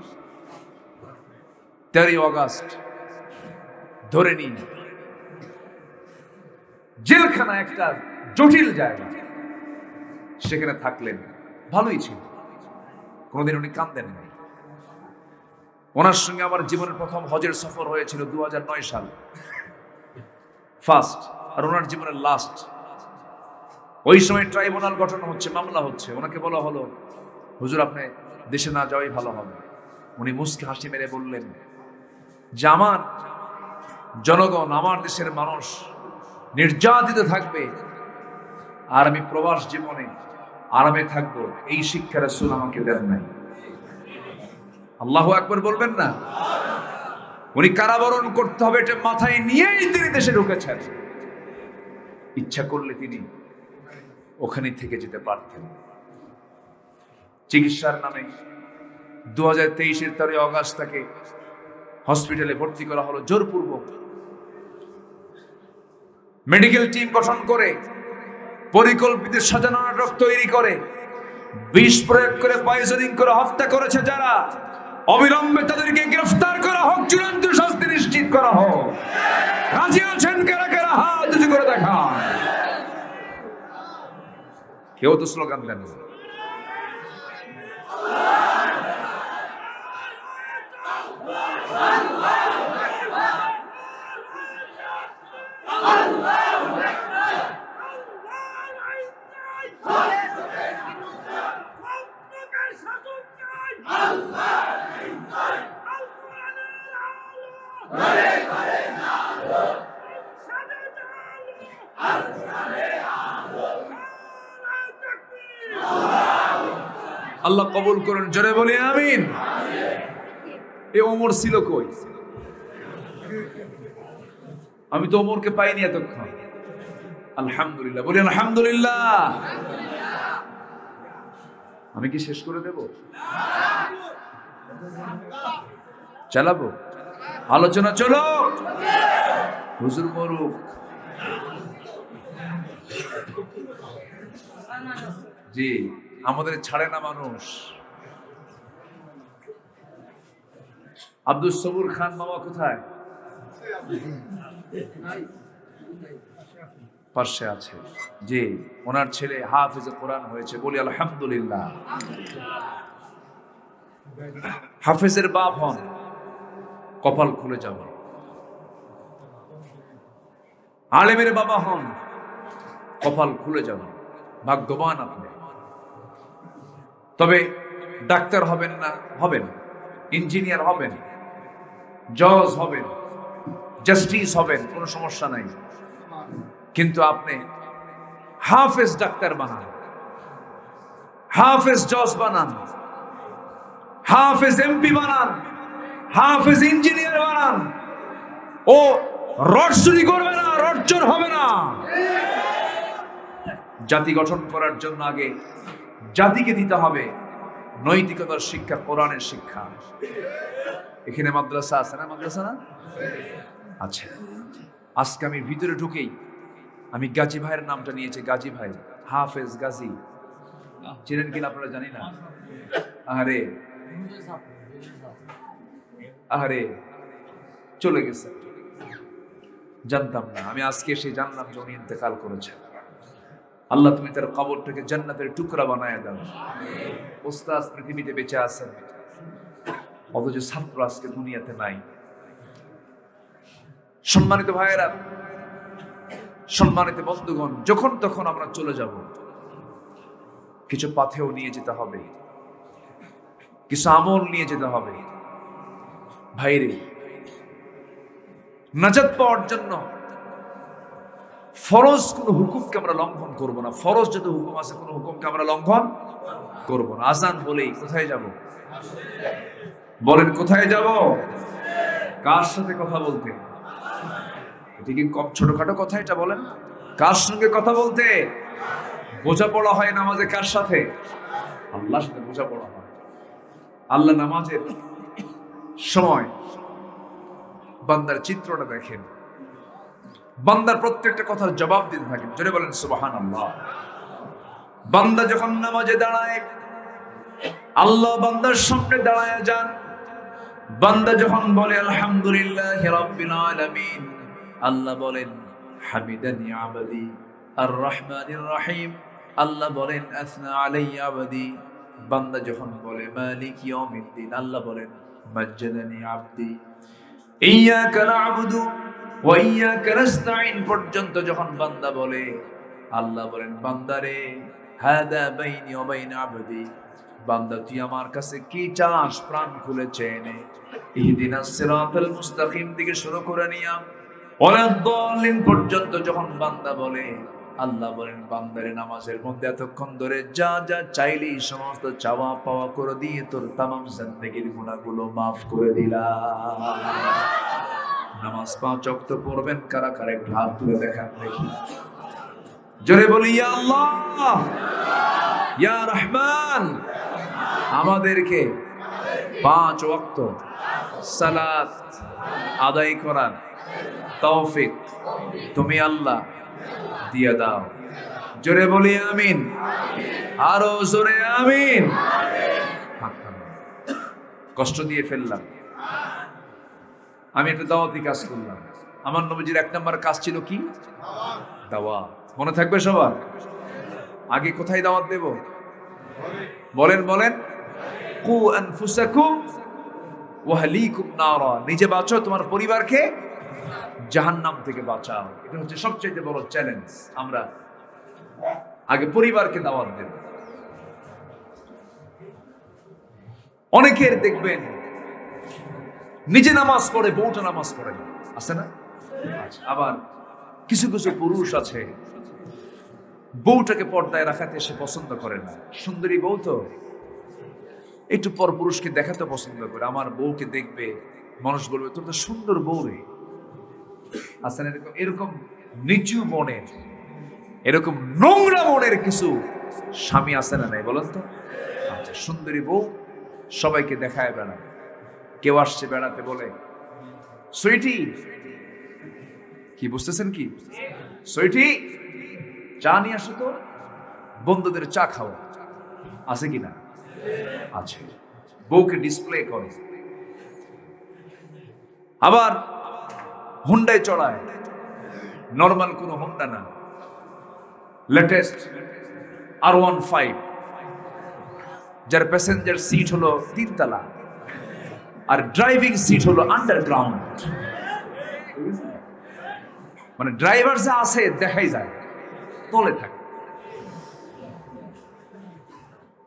13 আগস্ট ধরে নিন জেলখানা, একটা জটিল জায়গা, সেখানে থাকলেন। ভালোই ছিল, কোনোদিন উনি কাঁদেন নাই। ওনার সঙ্গে আমার জীবনের প্রথম হজের সফর হয়েছিল 2009 সাল, ফার্স্ট, আর ওনার জীবনের লাস্ট। ওই সময় ট্রাইব্যুনাল গঠন হচ্ছে, মামলা হচ্ছে। ওনাকে বলা হলো, হুজুর আপনি দেশে না যাওয়াই ভালো হবে। উনি মুস্কি হাসি মেরে বললেন যে আমার জনগণ, আমার দেশের মানুষ নির্যাতিত থাকবে আর আমি প্রবাস জীবনে আরামে থাকবো, এই শিক্ষা রাসূল আমাকে দেন নাই। আল্লাহু আকবার বলবেন না? উনি কারাবরণ করতে হবে এটা মাথায় নিয়েই তিনি দেশে ঢুকেছেন। ইচ্ছা করলে তিনি ওখানে থেকে যেতে পারতেন। চিকিৎসার নামে 2023-এর 13 আগস্ট তাকে হসপিটালে ভর্তি করা হলো জোরপূর্বক। মেডিকেল টিম গঠন করে পরিকল্পিত সাজানো নাটক তৈরি করে বিষ প্রয়োগ করে পয়জনিং করে হত্যা করেছে যারা, অবিলম্বে তাদেরকে গ্রেফতার করা হোক, চূড়ান্ত শাস্তি নিশ্চিত করা হোক। রাজি আছেন কারা কারা? হাত উঁচু করে দেখান। কেউ তো স্লোগান দেন। আল্লাহ কবুল করুন, জোরে বলি আমিন। এ ওমর ছিল কই? আমি তো ওমরকে পাইনি এতক্ষণ। আলহামদুলিল্লাহ বলি আলহামদুলিল্লাহ। আমি কি শেষ করে দেব? চালাবো আলোচনা? চলো হুজুর মরুক। জি, আমাদের ছাড়ে না মানুষ। আব্দুল সবুর খান মামা কোথায়? পাশে আছে। জি, ওনার ছেলে হাফেজে কোরআন হয়েছে, বলি আলহামদুলিল্লাহ। হাফেজের বাপ হন, কপাল খুলে যাবে। আলেমের বাবা হন, কপাল খুলে যাবে। ভাগ্যবান আপনি। তবে ডাক্তার হবেন না, হবেন, ইঞ্জিনিয়ার হবেন, জজ হবেন, জাস্টিস হবেন, কোনো সমস্যা নাই। কিন্তু আপনি হাফেজ ডাক্তার বানান, হাফেজ জজ বানান, হাফেজ এমপি বানান, হাফেজ ইঞ্জিনিয়ার বানান, ও রড চুরি করবে না, রড চোর হবে না। জাতি গঠন করার জন্য আগে জাতিকে দিতে হবে নৈতিকতার শিক্ষা, কোরআনের শিক্ষা। এখানে মাদ্রাসা আছে না? মাদ্রাসা না? আচ্ছা, আজকে আমি ভিতরে ঢুকেই আমি গাজী ভাইয়ের নামটা নিয়েছি। গাজী ভাই, হাফেজ গাজী, চিনেন কিনা আপনারা জানি না। আরে আরে চলে গেছে, জানতাম না। আমি আজকে এসে জানলাম যে উনি ইন্তেকাল করেছেন। আল্লাহ তুমি তার কবরটাকে জান্নাতের টুকরা বানায় দাও। ওস্তাদ পৃথিবীতে বেঁচে আছেন, অথচ ছাত্র আজকে দুনিয়াতে নাই। সম্মানিত ভাইয়েরা, সম্মানিত বন্ধুগণ, যখন তখন আমরা চলে যাব, কিছু পাথেও নিয়ে যেতে হবে, কিছু আমল নিয়ে যেতে হবে। ভাইরে, নাজাত পাওয়ার জন্য ফরজ কোন হুকুমকে আমরা লঙ্ঘন করব না। ফরজ যত হুকুম আছে, কোন হুকুমকে আমরা লঙ্ঘন করব না। আজান বলেই কোথায় যাব? বলেন কোথায় যাব? কার সাথে কথা বলতে? এটা কি কম ছোটখাটো কথা? এটা বলেন, কার সঙ্গে কথা বলতে? বোঝাপড়া হয় নামাজে কার সাথে? আল্লাহর সাথে বোঝাপড়া হয়। আল্লাহ নামাজের সময় বান্দার চিত্রটা দেখেন, বান্দার প্রত্যেকটা কথার জবাব দিতে থাকেন। জোরে বলেন সুবহানাল্লাহ। বান্দা যখন নামাজে দাঁড়ায়, আল্লাহ বান্দার সামনে দাঁড়ায় যান। বান্দা যখন বলে আলহামদুলিল্লাহি রাব্বিল আলামিন, আল্লাহ বলেন হামিদানি আবদি আর রহমানির রহিম, আল্লাহ বলেন আসনা আলাইয়া আবদি। বান্দা যখন বলে মালিক ইয়াউমিদ্দিন, আল্লাহ বলেন মাজ্জাদানি আবদি। ইয়্যাকা না'বুদু ওয়া ইয়্যাকা নাস্তাঈন পর্যন্ত যখন বান্দা বলে, আল্লাহ বলেন বান্দারে হাদা বাইনি ওয়া বাইনা আবদি, বান্দা তুই আমার কাছে কি চাস প্রাণ খুলে চেয়ে নে। ইহদিনাস সিরাতাল মুস্তাকিম থেকে শুরু করে নিয়া ওয়ালাদ-দাল্লিন পর্যন্ত যখন বান্দা বলে, আল্লাহ বলেন বান্দারে নামাজের মধ্যে এতক্ষণ ধরে যা যা চাইলি সমস্ত চাওয়া পাওয়া করে দিয়ে তোর তামাম জিন্দেগীর গুনাহগুলো মাফ করে দিলাম। নামাজ 5 ওয়াক্ত পড়বেন কারা কারা একটু হাত তুলে দেখান দেখি। জোরে বলি ইয়া আল্লাহ, ইয়া রহমান, আমাদেরকে 5 ওয়াক্ত সালাত আদায় করার তৌফিক তুমি আল্লাহ দিয়ে দাও। জোরে বলি আমিন, আরো জোরে আমিন। কষ্ট দিয়ে ফেললাম, আমি একটা দাওয়াতি কাজ করলাম। আমার নবীজির 1 নম্বর কাজ ছিল কি? দাওয়াত। মনে থাকবে সবার? আগে কোথায় দাওয়াত দেব? বলেন বলেন, কু আনফুসাকুম ওয়া আহলিকুম নারা, নিজে বাঁচো, তোমার পরিবারকে জাহান্নাম থেকে বাঁচাও। এটা হচ্ছে সবচেয়ে বড় চ্যালেঞ্জ। আমরা আগে পরিবারকে দাওয়াত দেব। অনেকের দেখবেন নিজে নামাজ পড়ে, বউটা নামাজ পড়ে না, আছে না? আবার কিছু কিছু পুরুষ আছে বউটাকে পর্দায় রাখাতে সে পছন্দ করে না। সুন্দরী বউ তো একটু পর পুরুষকে দেখাতে পছন্দ করে। আমার বউকে দেখবে, মানুষ বলবে তোর তো সুন্দর বউ রে। আচ্ছা, এরকম এরকম নিচু মনের, এরকম নোংরা মনের কিছু স্বামী আছে না নাই বলেন তো? আচ্ছা, সুন্দরী বউ সবাইকে দেখায় বেড়ায়। কেউ আসছে বেড়াতে, বলে সুইটি, কি বুঝতেছেন কি? সুইটি চা নিয়ে আসো তো, বন্ধুদের চা খাও, আছে কিনা? আছে। বউকে ডিসপ্লে করে। আবার হুন্ডায় চড়ায়, নর্মাল কোনো হুন্ডা না, লেটেস্ট R15, যার প্যাসেঞ্জার সিট হলো 3 তলা আর ড্রাইভিং সিট হলো আন্ডারগ্রাউন্ড। মানে ড্রাইভার যা আছে দেখাই যায়, তলে থাকে।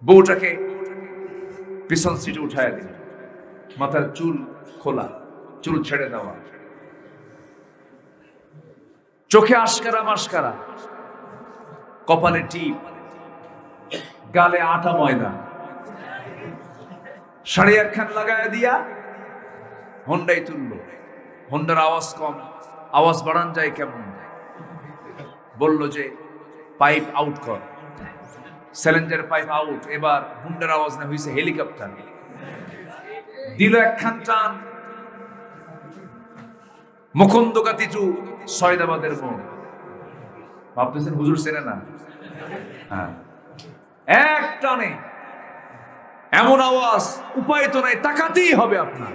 বউটাকে পিছন সিটে উঠায় দিল, মাথার চুল খোলা, চুল ছেড়ে দেওয়া, চোখে আশকারা মাস্কারা, কপালে টিপ, গালে আটা ময়দা, শাড়ি একখান লাগায় দিয়া হোন্ডাই তুললো। হোন্ডার আওয়াজ কম, আওয়াজ বাড়ান যায় কেমন? বলল যে পাইপ আউট কর, সিলিন্ডার পাইপ আউট। এবার হোন্ডার আওয়াজ না হয়েছে হেলিকপ্টার। দিল একখান টান, মুকুন্দ গাতিচু সয়দাবাদের মোড়। ভাবতেছেন হুজুর চেনে না? হ্যাঁ, এক টানে এমন আওয়াজ, উপায় তো নাই, তাকাতেই হবে আপনার।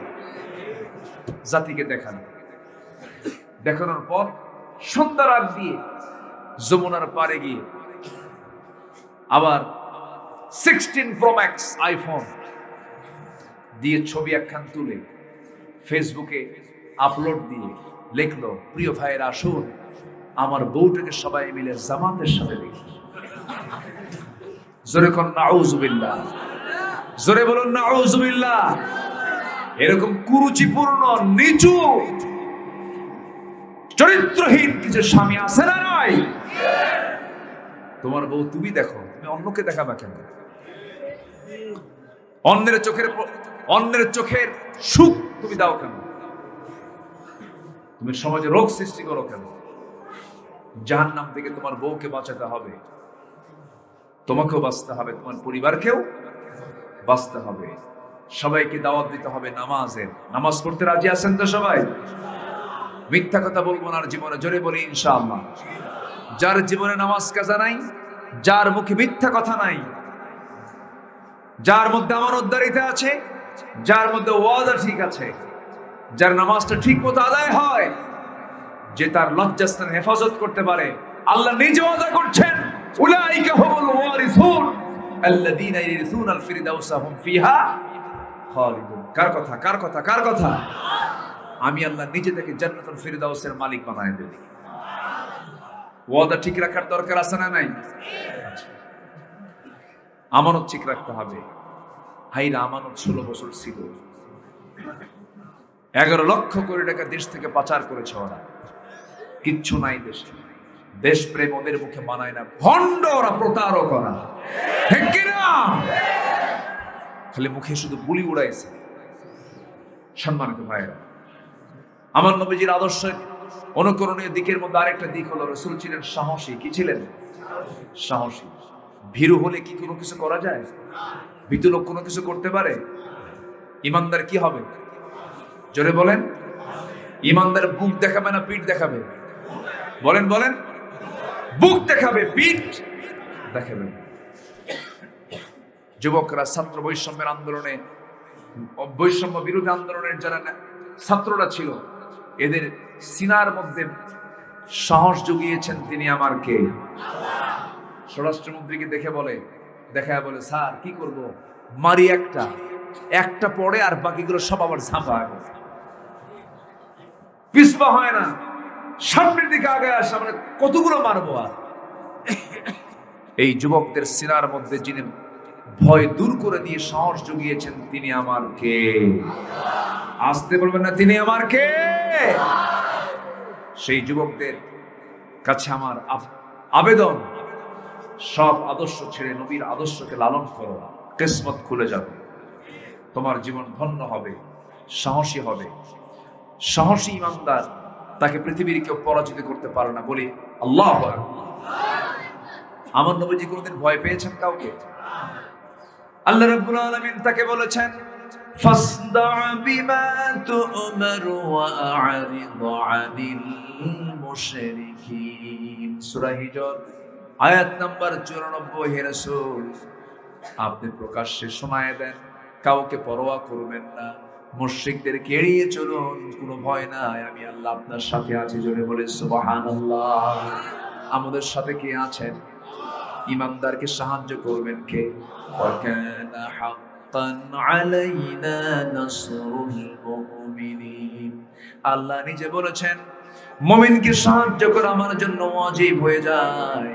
জাতিকে দেখানো, দেখানোর পর সন্ধ্যার আগ দিয়ে যমুনার পারে গিয়ে আবার 16 Pro Max আইফোন দিয়ে ছবি একখান তুলে ফেসবুকে আপলোড দিয়ে লিখলো, প্রিয় ভাইয়েরা আসুন আমার বউটাকে সবাই মিলে জামাতের সাথে দেখি। জোরে কোন নাউজুবিল্লাহ, জোরে বলুন নাউজুবিল্লাহ। এরকম কুরুচিপূর্ণ নিচু চরিত্রহীন কিছু স্বামী আছে না নাই? তোমার বউ তুমি দেখো, তুমি অন্যকে দেখাবা কেন? অন্যের চোখের সুখ তুমি দাও কেন? তুমি সমাজে রোগ সৃষ্টি করো কেন? জাহান্নাম থেকে তোমার বউকে বাঁচাতে হবে, তোমাকেও বাঁচতে হবে, তোমার পরিবারকেও বাঁচতে হবে। সবাইকে দাওয়াত দিতে হবে নামাজের। নামাজ পড়তে রাজি আছেন তো সবাই? মিথ্যা কথা বলবো না জীবনে, জোরে বলি ইনশাআল্লাহ। যার জীবনে নামাজ কাজা নাই, যার মুখে মিথ্যা কথা নাই, যার মধ্যে আমানতদারিতা আছে, যার মধ্যে ওয়াদা ঠিক আছে, যার নামাজটা ঠিক মতো আদায় হয়, যে তার লজ্জাস্থান হেফাজত করতে পারে, আল্লাহ নিজে ওয়াদা করছেন, উলাইকা হুমুল ওয়ারিসুন আল্লাযীনা ইয়ারিসুনাল ফিরদাউসা হুম ফিহা খালিদুন। কার কথা? কার কথা? কার কথা? আমি আল্লাহ নিজে থেকে জান্নাতুল ফিরদাউসের মালিক বানায় দেব। ওয়াদা ঠিক রাখার দরকার আছে না নাই? আমানত ঠিক রাখতে হবে। হাইরা আমানত 16 বছর ছিল, 11 লক্ষ কোটি টাকা দেশ থেকে পাচার করেছে ওরা। কিচ্ছু নাই দেশে, দেশপ্রেম ওদের মুখে মানায় না, ভণ্ড ওরা, প্রতারক ওরা, ঠিক কিনা? খালি মুখে শুধু বুলি উড়াইছে। সম্মানিত ভাইরা, আমার নবীজির আদর্শের অনুকরণীয় দিকের মধ্যে আরেকটা দিক হলো, রাসূল ছিলেন সাহসী। কি ছিলেন? সাহসী। ভীরু হলে কি কোনো কিছু করা যায়? ভীতু লোক কোনো কিছু করতে পারে? ইমানদার কি হবে? জোরে বলেন। ইমানদার বুক দেখাবে না পিঠ দেখাবে? বলেন বলেন। বুক দেখাবে, পিঠ দেখাবে। যুবকরা ছাত্র বৈষম্যের আন্দোলনে, বৈষম্য বিরোধী আন্দোলনের যারা ছাত্ররা ছিল, এদের সিনার মধ্যে সাহস জুগিয়েছেন তিনি আমার কে? স্বরাষ্ট্রমন্ত্রীকে দেখে বলে, দেখায় বলে, স্যার কি করব, মারি একটা পড়ে আর বাকিগুলো সব আবার ঝাঁপা, পিছপা হয় না, সামনের দিকে আগে আসে, আমরা কতগুলো মারবো। আর এই যুবকদের সিনার মধ্যে যিনি ভয় দূর করে দিয়ে সাহস জুগিয়েছেন তিনি আমার কে? আসতে বলবেন না, তিনি আমার কে? সেই যুবকদের কাছে আমার আবেদন, সব আদর্শ ছেড়ে নবীর আদর্শকে লালন করো, কিসমত খুলে যাবে, তোমার জীবন ধন্য হবে, সাহসী হবে। সাহসী ইমানদার, তাকে পৃথিবীর কেউ পরাজিত করতে পারে না। বলি আল্লাহু আকবার। আমার নবীজি কোনদিন ভয় পেয়েছেন কাউকে? আল্লাহ রাব্বুল আলামিন তাকে বলেছেন, ফাসদা বিমা তু'মার ওয়া আ'রিদ আনিল মুশরিকিন। সূরা হিজর আয়াত নাম্বার 94। হে রাসূল, আপনি প্রকাশ্যে শোনায় দেন, কাউকে পরোয়া করবেন না, মুশরিকদেরকে এড়িয়ে চলুন, কোনো ভয় নাই, আমি আল্লাহ আপনার সাথে আছি। জোরে বলে সুবহানাল্লাহ। আমাদের সাথে কে আছেন? ইমানদারকে সাহায্য করবেন কে? ওয়া কানা হাক্কান আলাইনা নাসরুল মুমিনিন। আল্লাহ নিজে বলেছেন, মুমিনকে সাহায্য করা আমার জন্য ওয়াজিব হয়ে যায়।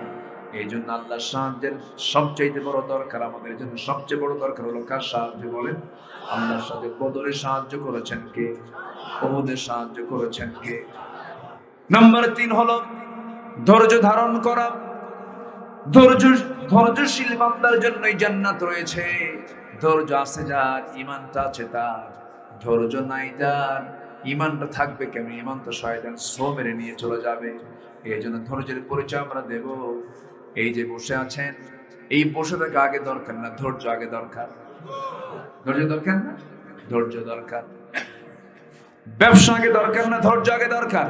এই জন্য আল্লাহর সাহায্যের সবচেয়ে বড় দরকার, আমাদের জন্য সবচেয়ে বড় দরকার হলো কার সাহায্য বলেন? আল্লাহর সাথে। বদরে সাহায্য করেছেন কে? উহুদে সাহায্য করেছেন কে? নাম্বার 3 হলো ধৈর্য ধারণ করা। ধৈর্যশীল বান্দার জন্যই জান্নাত রয়েছে। ধৈর্য আছে যার, ঈমানটা আছে তার। ধৈর্য নাই যার, ঈমানটা থাকবে কেমন? ঈমান তো শয়তান ছো মেরে নিয়ে চলে যাবে। এই জন্য ধৈর্যের পরিচয় আমরা দেব। এই যে বসে আছেন, এই বসে থাকা আগে দরকার না, ধৈর্য আগে দরকার। ধৈর্য দরকার না? ধৈর্য দরকার। ব্যবসা আগে দরকার না, ধৈর্য আগে দরকার।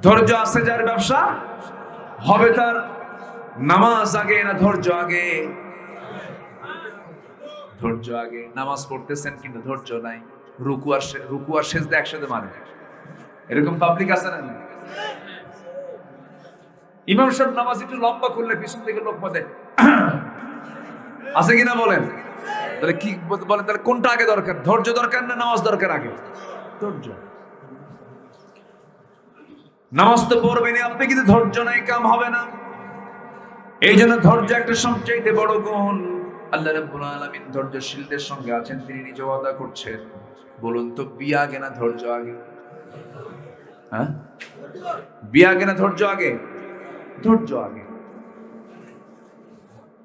ধৈর্য আছে যার, ব্যবসা হবে তার। নামাজ আগে না ধৈর্য আগে? ধৈর্য আগে। নামাজ পড়তেছেন কিন্তু ধৈর্য নাই, রুকু আর সেজদা একসাথে মানে, এরকম পাবলিক আছে না? ইমাম সাহেব নামাজ একটু লম্বা করলে পিছন থেকে লোক পদে আছে কিনা বলেন? তাহলে কি বলেন, তাহলে কোনটা আগে দরকার? ধৈর্য দরকার না নামাজ দরকার আগে? ধৈর্য। নামাজ তো পড়বেন আপনি, কিন্তু ধৈর্য নাই, কাম হবে না। এই জন্য ধৈর্য একটা সবচেয়ে বড় গুণ। আল্লাহ রাব্বুল আলামিন ধৈর্যশীলদের সঙ্গে আছেন, তিনি নিজে ওয়াদা করছেন। বলুন তো, বিয়ে আগে না ধৈর্য আগে? হ্যাঁ, বিয়ে আগে না ধৈর্য আগে? ধৈর্য আগে।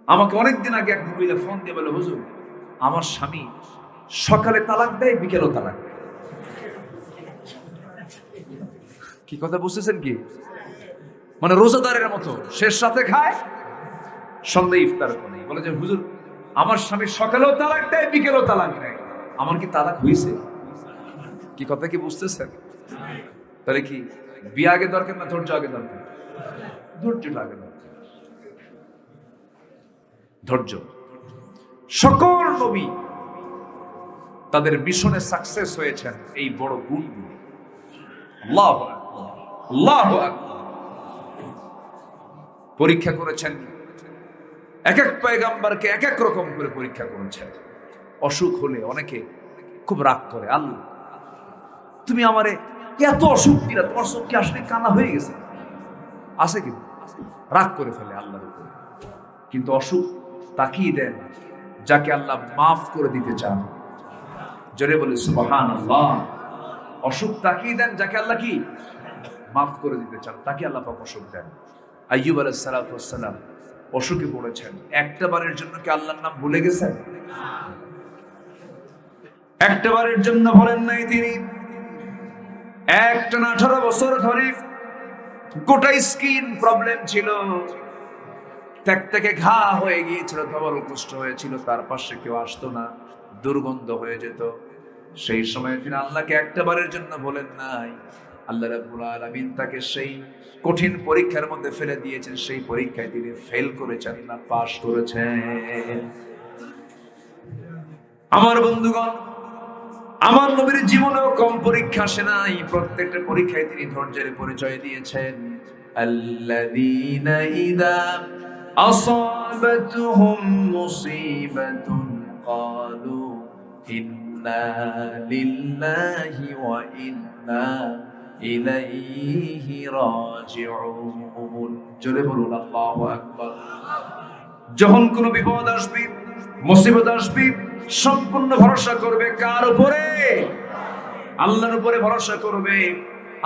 আমাকে অনেকদিন আগে এক মহিলা ফোন দিয়ে বলে, হুজুর আমার স্বামী সকালে তালাক দেয়, বিকেলও তালাক দেয়। কি কথা বুঝতেছেন কি? মানে রোজাদারের মতো শেষ রাতে খায়, সন্ধ্যায় ইফতার করে। বলে যে হুজুর আমার স্বামী সকালেও তালাক দেয়, বিকেলেও তালাক দেয়, আমার কি তালাক হয়েছে? কি কথা কি বুঝতেছেন? তাহলে কি বিয়ে আগে দরকার না ধৈর্য আগে দরকার? ধৈর্যটা আগে দরকার। ধৈর্য। সকল নবী তাদের মিশনে সাকসেস হয়েছেন এই বড় গুণগুলো। আল্লাহু আকবার, আল্লাহু আকবার। পরীক্ষা করেছেন, এক এক পয়গম্বরকে এক এক রকম করে পরীক্ষা করেছেন। অসুখ হলে অনেকে খুব রাগ করে, আল্লাহ তুমি আমারে এত অসুখ দিলা, তোমার চোখ কি আসলে কানা হয়ে গেছে? আছে কিন্তু রাগ করে ফেলে আল্লাহর উপরে। কিন্তু অসুখ তাকিয়ে দেন যাকে আল্লাহ মাফ করে দিতে চান। জোরে বলি সুবহানাল্লাহ। অসুখ তাকিয়ে দেন যাকে আল্লাহ কি মাফ করে দিতে চান, তাকে আল্লাহ পাক অসুখ দেন। আইয়ুব আলাইহিস সালাতু ওয়াস সালাম অসুখে পড়েছেন, একটা বারের জন্য কি আল্লাহর নাম ভুলে গেছেন? একটা বারের জন্য বলেন নাই তিনি। একটানা 18 বছর ধরে গোটা স্কিন প্রবলেম ছিল, থেকে ঘা হয়ে গিয়েছিল, ডবল কষ্ট হয়েছিল, তার পাশে কেউ আসতো না, দুর্গন্ধ হয়ে যেত। সেই সময় তিনি আল্লাহকে একটা বারের জন্য বলেন নাই। আল্লাহ রাব্বুল আলামিন তাকে সেই কঠিন পরীক্ষার মধ্যে ফেলে দিয়েছেন, সেই পরীক্ষায় তিনি ফেল করেছেন না পাস করেছেন। আমার বন্ধুগণ, আমার নবীর জীবনেও কম পরীক্ষা আসে নাই, প্রত্যেকটা পরীক্ষায় তিনি ধৈর্যের পরিচয় দিয়েছেন। আল্লাযীনা ইযা আসাবাতুহুম মুসিবাতুন ক্বালু ইন্না লিল্লাহি ওয়া ইন্না ইলাইহি রাজিউন। জোরে বলুন আল্লাহু আকবার। যখন কোনো বিপদ আসবে, মুসিবত আসবে, সম্পূর্ণ ভরসা করবে কার উপরে? আল্লাহর উপরে ভরসা করবে।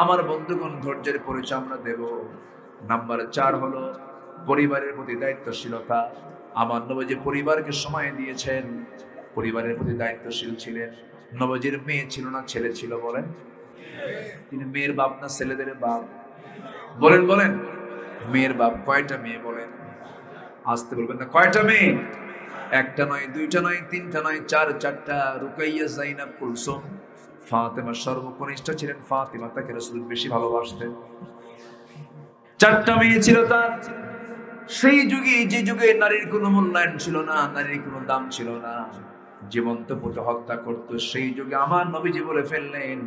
আমার বন্ধুগণ, ধৈর্যের পরিচয় আমরা দেব। নাম্বার 4 হলো পরিবারের প্রতি দায়িত্বশীলতা। আমার নবী পরিবারকে সময় দিয়েছেন, পরিবারের প্রতি দায়িত্বশীল ছিলেন। নবীর মেয়ে ছিল না ছেলে ছিল? বলেন, তিনি মেয়ের বাপ না ছেলেদের বাপ? বলেন বলেন, মেয়ের বাপ। কয়টা মেয়ে বলেন? আসতে বলবেন না। কয়টা মেয়ে? একটা নয়, দুইটা নয়, তিনটা নয়, চারটা। রুকাইয়া, যায়নাব, কুলসুম, ফাতেমা সর্বকনিষ্ঠ ছিলেন। ফাতেমা তাকে রাসূল বেশি ভালোবাসতেন। 4টা মেয়ে ছিল তার। সেই যুগে, যে যুগে নারীর কোনো মূল্যায়ন ছিল না, নারীর কোনো দাম ছিল না, জীবন্ত পুত্র হত্যা করত, সেই যুগে আমার নবীজি বলে ফেললেন,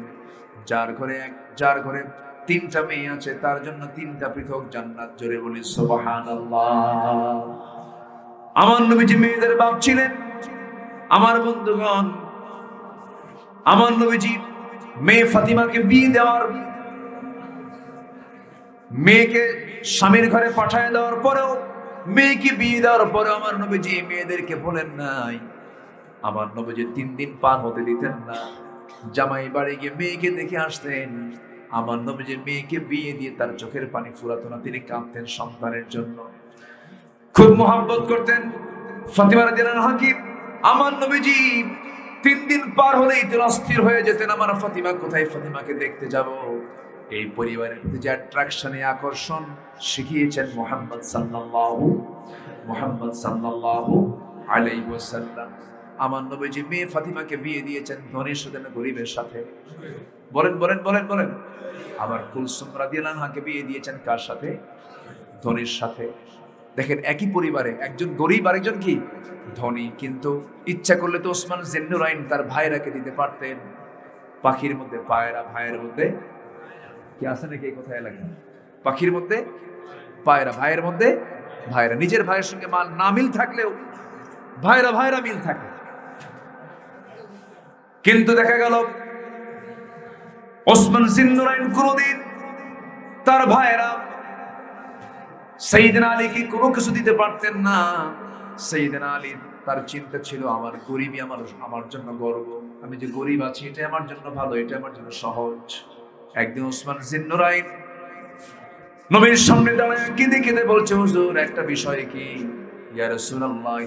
যার ঘরে 3টা মেয়ে আছে তার জন্য 3টা পৃথক জান্নাত। জোরে বলি সুবহানাল্লাহ। আমার নবীজি মেয়েদের বাপ ছিলেন। আমার বন্ধুগণ, আমার নবীজি মেয়ে ফাতিমাকে বিয়ে দেওয়ার মেয়েকে স্বামীর ঘরে পাঠায় দেওয়ার পরেও, মেয়েকে বিয়ে দেওয়ার পরে আমার নবীজি মেয়েদেরকে বলেন নাই, আমার নবীজি 3 দিন পার হতে দিতেন না। জামাই বাড়ি গিয়ে মেয়েকে দেখে আসতেন, আমার নবীজি মেয়েকে বিয়ে দিয়ে তার চোখের পানি ফুরাতো না, তিনি কাঁদতেন সন্তানের জন্য, খুব মহব্বত করতেন। ফাতিমা রাদিয়াল্লাহু আনহা কি আমার নবীজি 3 দিন পার হলেই তিনি অস্থির হয়ে যেতেন, আমার ফাতিমা কোথায়, ফাতিমাকে দেখতে যাব। এই পরিবারের প্রতি যে অ্যাট্রাকশনে আকর্ষণ শিখিয়েছেন মুহাম্মদ সাল্লাল্লাহু আলাইহি ওয়াসাল্লাম। আমার নবীজি মেয়ে ফাতিমাকে বিয়ে দিয়েছেন ধনীর সাথে না গরিবের সাথে? বলেন বলেন বলেন বলেন। আবার কুলসুম রাদিয়াল্লাহু আনহাকে বিয়ে দিয়েছেন কার সাথে? ধনীর সাথে। দেখেন একই পরিবারে একজন গরিব আরেকজন কি ধনী, কিন্তু ইচ্ছা করলে তো ওসমান জিন্নুরাইন তার ভাইরাকে দিতে পারতেন। পাখির মধ্যে পায়রা, ভাইয়ের মধ্যে কি আছে নাকি এই কথা এলাকা? পাখির মধ্যে পায়রা, ভাইয়ের মধ্যে ভাইরা। নিজের ভাইয়ের সঙ্গে মাল না মিল থাকলেও ভাইরা ভাইরা মিল থাকে। কিন্তু দেখা গেল ওসমান জিন্নুরাইন কোনদিন তার ভাইরা সাইয়েদনা আলীকে কোনো কিছু দিতে পারতেন না। সাইয়েদনা আলী তার চিন্তা ছিল আমার গরিবই আমার জন্য গর্ব, আমি যে গরিব আছি এটা আমার জন্য ভালো, এটা আমার জন্য সহজ। একদিন ওসমান জিন্নুরাইন নবীর সামনে দাঁড়ায় কেঁদে কেঁদে বলছে, হুজুর একটা বিষয় কি, ইয়া রাসূলুল্লাহ,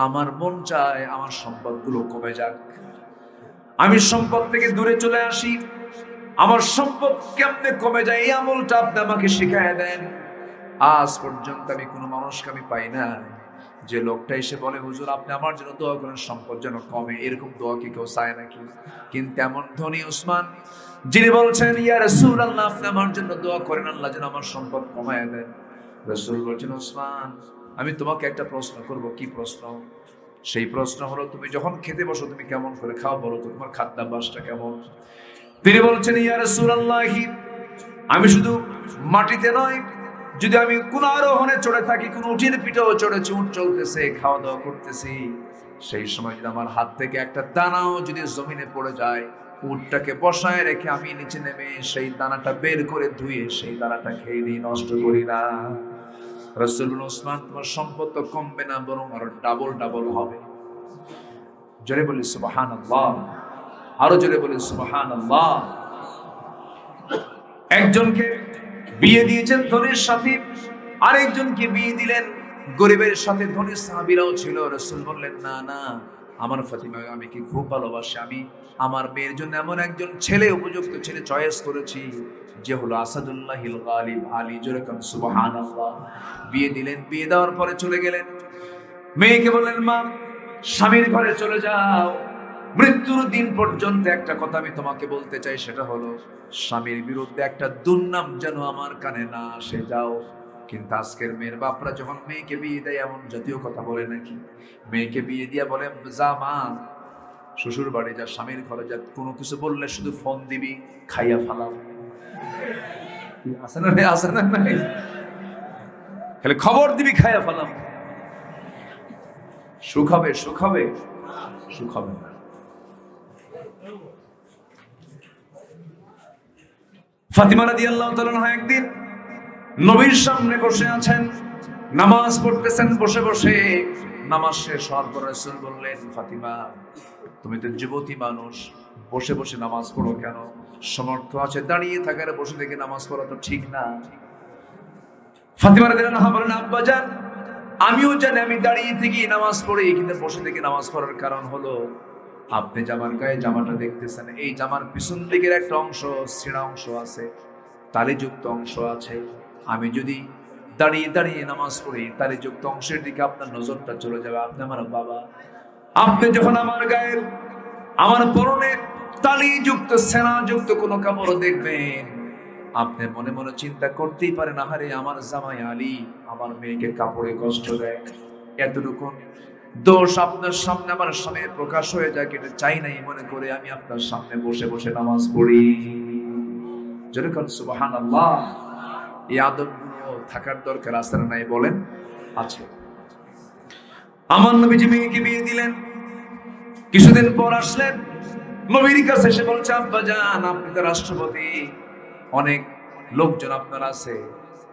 আমার মন চায় আমার সম্পদগুলো কমে যাক, আমি সম্পদ থেকে দূরে চলে আসি। আমার সম্পদ কেমনে কমে যায় এই আমলটা আপনি আমাকে শিখায় দেন। আজ পর্যন্ত আমি কোনো মানুষকে আমি পাই না যে লোকটা এসে বলে, হুজুর আপনি আমার জন্য দোয়া করেন সম্পদ যেন কমে। এরকম দোয়া কি কেউ চায় নাকি? কিন্তু এমন ধনী ওসমান যিনি বলছেন, ইয়া রাসূলুল্লাহ আপনি আমার জন্য দোয়া করেন আল্লাহ যেন আমার সম্পদ কমায় দেন। রাসূল বলছেন, ওসমান আমি তোমাকে একটা প্রশ্ন করব। কি প্রশ্ন? সেই প্রশ্ন হলো, তুমি যখন খেতে বসো তুমি কেমন করে খাও বলো তো, তোমার খাদ্যাভ্যাসটা কেমন? তিনি বলছেন, ইয়া রাসূলুল্লাহ আমি শুধু মাটিতে নয়, যদি আমি কোন আরোহণে চড়ে থাকি, কোন উটের পিঠেও চড়েছি, উট চলতেছে, খাওয়া দাওয়া করতেছি, সেই সময় যদি আমার হাত থেকে একটা দানাও যদি জমিনে পড়ে যায়, উটটাকে বসায় রেখে আমি নিচে নেমে সেই দানাটা বের করে ধুয়ে সেই দানাটা খেয়ে নিই, নষ্ট করি না। রাসূল বলেন, ওসমান তোমার সম্পদ তো কমবে না, বরং আরো ডাবল ডাবল হবে। জোরে বলি সুবহানাল্লাহ, আরো জোরে বলি সুবহানাল্লাহ। একজনকে বিয়ে দিয়েছেন ধনীর সাথে, আরেকজনকে বিয়ে দিলেন গরিবের সাথে। ধনী সাহাবীরাও ছিল। রাসূল বললেন, না না, আমার ফাতিমা আমি কি খুব ভালোবাসি, আমি আমার মেয়ের জন্য এমন একজন ছেলে, উপযুক্ত ছেলে চয়েস করেছি, যে হলো আসাদুল্লাহিল গালিব আলী। জোরে কোন সুবহানাল্লাহ। বিয়ে দিলেন, বিয়ে দেওয়ার পরে চলে গেলেন। মেয়েকে বললেন, মা স্বামীর ঘরে চলে যাও, মৃত্যুর দিন পর্যন্ত একটা কথা আমি তোমাকে বলতে চাই, সেটা হলো স্বামীর বিরুদ্ধে একটা দুর্নাম যেন আমার কানে না আসে, যাও। কিন্তু আজকের মেয়ের বাপরা যখন মেয়েকে বিয়ে দেয় এমন জাতীয় কথা বলে নাকি? মেয়েকে বিয়ে দিয়ে বলে, যা মা শ্বশুর বাড়ি যা, স্বামীর ঘরে যা, কোনো কিছু বললে শুধু ফোন দিবি, খাইয়া ফালাও। আছে না ভাই, আছে না ভাই? খালি খবর দিবি, খাইয়া ফালাও। সুখ হবে, সুখ হবে, সুখ হবে না। ফাতিমা রাদিয়াল্লাহু তাআলা আনহা একদিন নবীর সামনে বসে আছেন, নামাজ পড়তেছেন বসে বসে। নামাজ শেষ হওয়ার পর রাসূল বললেন, ফাতিমা তুমি তো যুবতী মানুষ, বসে বসে নামাজ পড়ো কেন? সমর্থ আছে দাঁড়িয়ে থাকার, বসে থেকে নামাজ পড়া তো ঠিক না। ফাতিমা রাদিয়াল্লাহু আনহা বলেন, আব্বাজান আমিও জানি আমি দাঁড়িয়ে থেকে নামাজ পড়ি, কিন্তু বসে থেকে নামাজ পড়ার কারণ হলো আপনি জামার গায়ে জামাটা দেখতেছেন, এই জামার পিছন দিকের একটা অংশ ছেঁড়া অংশ আছে, তালিযুক্ত অংশ আছে। আমি যদি দাঁড়িয়ে দাঁড়িয়ে নামাজ পড়ি, তালিযুক্ত অংশের দিকে আপনার নজরটা চলে যাবে। আপনি আমার বাবা, আপনি যখন আমার গায়ের, আমার পরনে তালিযুক্ত ছেঁড়াযুক্ত কোনো কাপড় দেখবেন, আপনি মনে মনে চিন্তা করতেই পারেন, আহারে আমার জামাই আলী আমার মেয়েকে কাপড়ে কষ্ট দেয়। এতটুকু দোষ আপনার সামনে আমার সামনে প্রকাশ হয়ে যায়, এটা চাই নাই মনে করে আমি আপনার সামনে বসে বসে নামাজ পড়ি। যেরকম সুবহানাল্লাহ। এই আদবগুলো থাকার দরকার আছে না নাই বলেন? আছে। আমার নবীজি মেয়েকে বিয়ে দিলেন, কিছুদিন পর আসলেন নবীর কাছে, এসে বলছে, আব্বাজান আপনি তো রাষ্ট্রপতি, অনেক লোকজন আপনার আছে,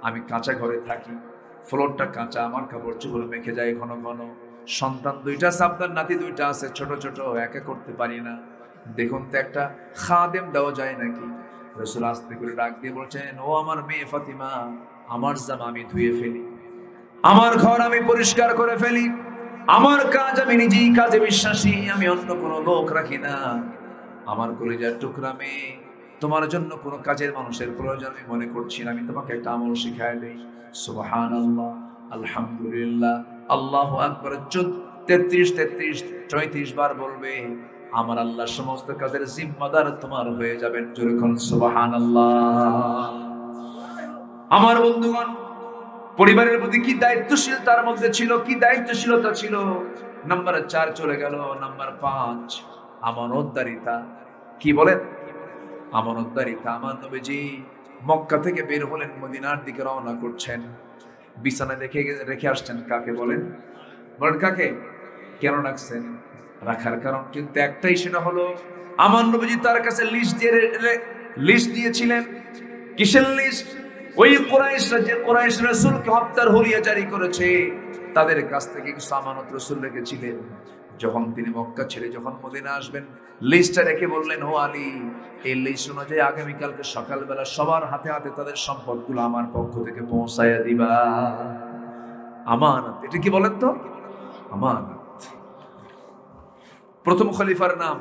আমি কাঁচা ঘরে থাকি, ফ্লোরটা কাঁচা, আমার কাপড় চোপড় মেখে যায় ঘন ঘন, সন্তান দুইটা আছে, আপনার নাতি দুইটা আছে ছোট ছোট, একা করতে পারি না, দেখুন তো একটা খাদেম দেওয়া যায় নাকি? রাসূল আস্তে করে ডাক দিয়ে বলছেন, ও আমার মেয়ে ফাতিমা, আমার জামা আমি ধুয়ে ফেলি, আমার ঘর আমি পরিষ্কার করে ফেলি, আমার কাজ আমি নিজেই কাজে বিশ্বাসী, আমি অন্য কোনো লোক রাখি না। আমার কলিজার টুকরা মেয়ে, তোমার জন্য কোনো কাজের মানুষের প্রয়োজন আমি মনে করছি না, আমি তোমাকে একটা আমল শিখায় দেই। সুবহানাল্লাহ, আলহামদুলিল্লাহ, আল্লাহু আকবার 33 বার বলবে, আমার আল্লাহ সমস্ত কাজের জিম্মাদার তোমার হয়ে যাবেন। জোরে কোন সুবহানাল্লাহ। আমার বন্ধুগণ, পরিবারের প্রতি কি দায়িত্বশীল তার মধ্যে ছিল, কি দায়িত্বশীলতা ছিল। নাম্বার 4 চলে গেল, নাম্বার 5 আমানতদারিতা। কি বলেন? আমানতদারিতা। আমার নবীজি মক্কা থেকে বের হলেন, মদিনার দিকে রওনা করছেন, বিছানায় রেখে আসছেন কাকে বলেন? বলেন কাকে? কেন রাখছেন? রাখার কারণ কিন্তু একটাই, সেটা হলো আমার নবীজি তার কাছে লিস্ট দিয়েছিলেন। কিসের লিস্ট? ওই কুরাইশরা, যে কুরাইশ রাসূলকে হত্যার হুলিয়া জারি করেছে, তাদের কাছ থেকে কিছু আমানত রাসূল রেখেছিলেন। যখন তিনি মক্কা ছেড়ে যখন মদিনা আসবেন, লিস্টটা রেখে বললেন, ও আলী, এই লিস্ট অনুযায়ী আগামীকালকে সকালবেলা সবার হাতে হাতে তাদের সম্পদগুলো আমার পক্ষ থেকে পৌঁছায়া দিবা। আমানত। এটা কি বলেন তো? আমানত। প্রথম খলিফার নাম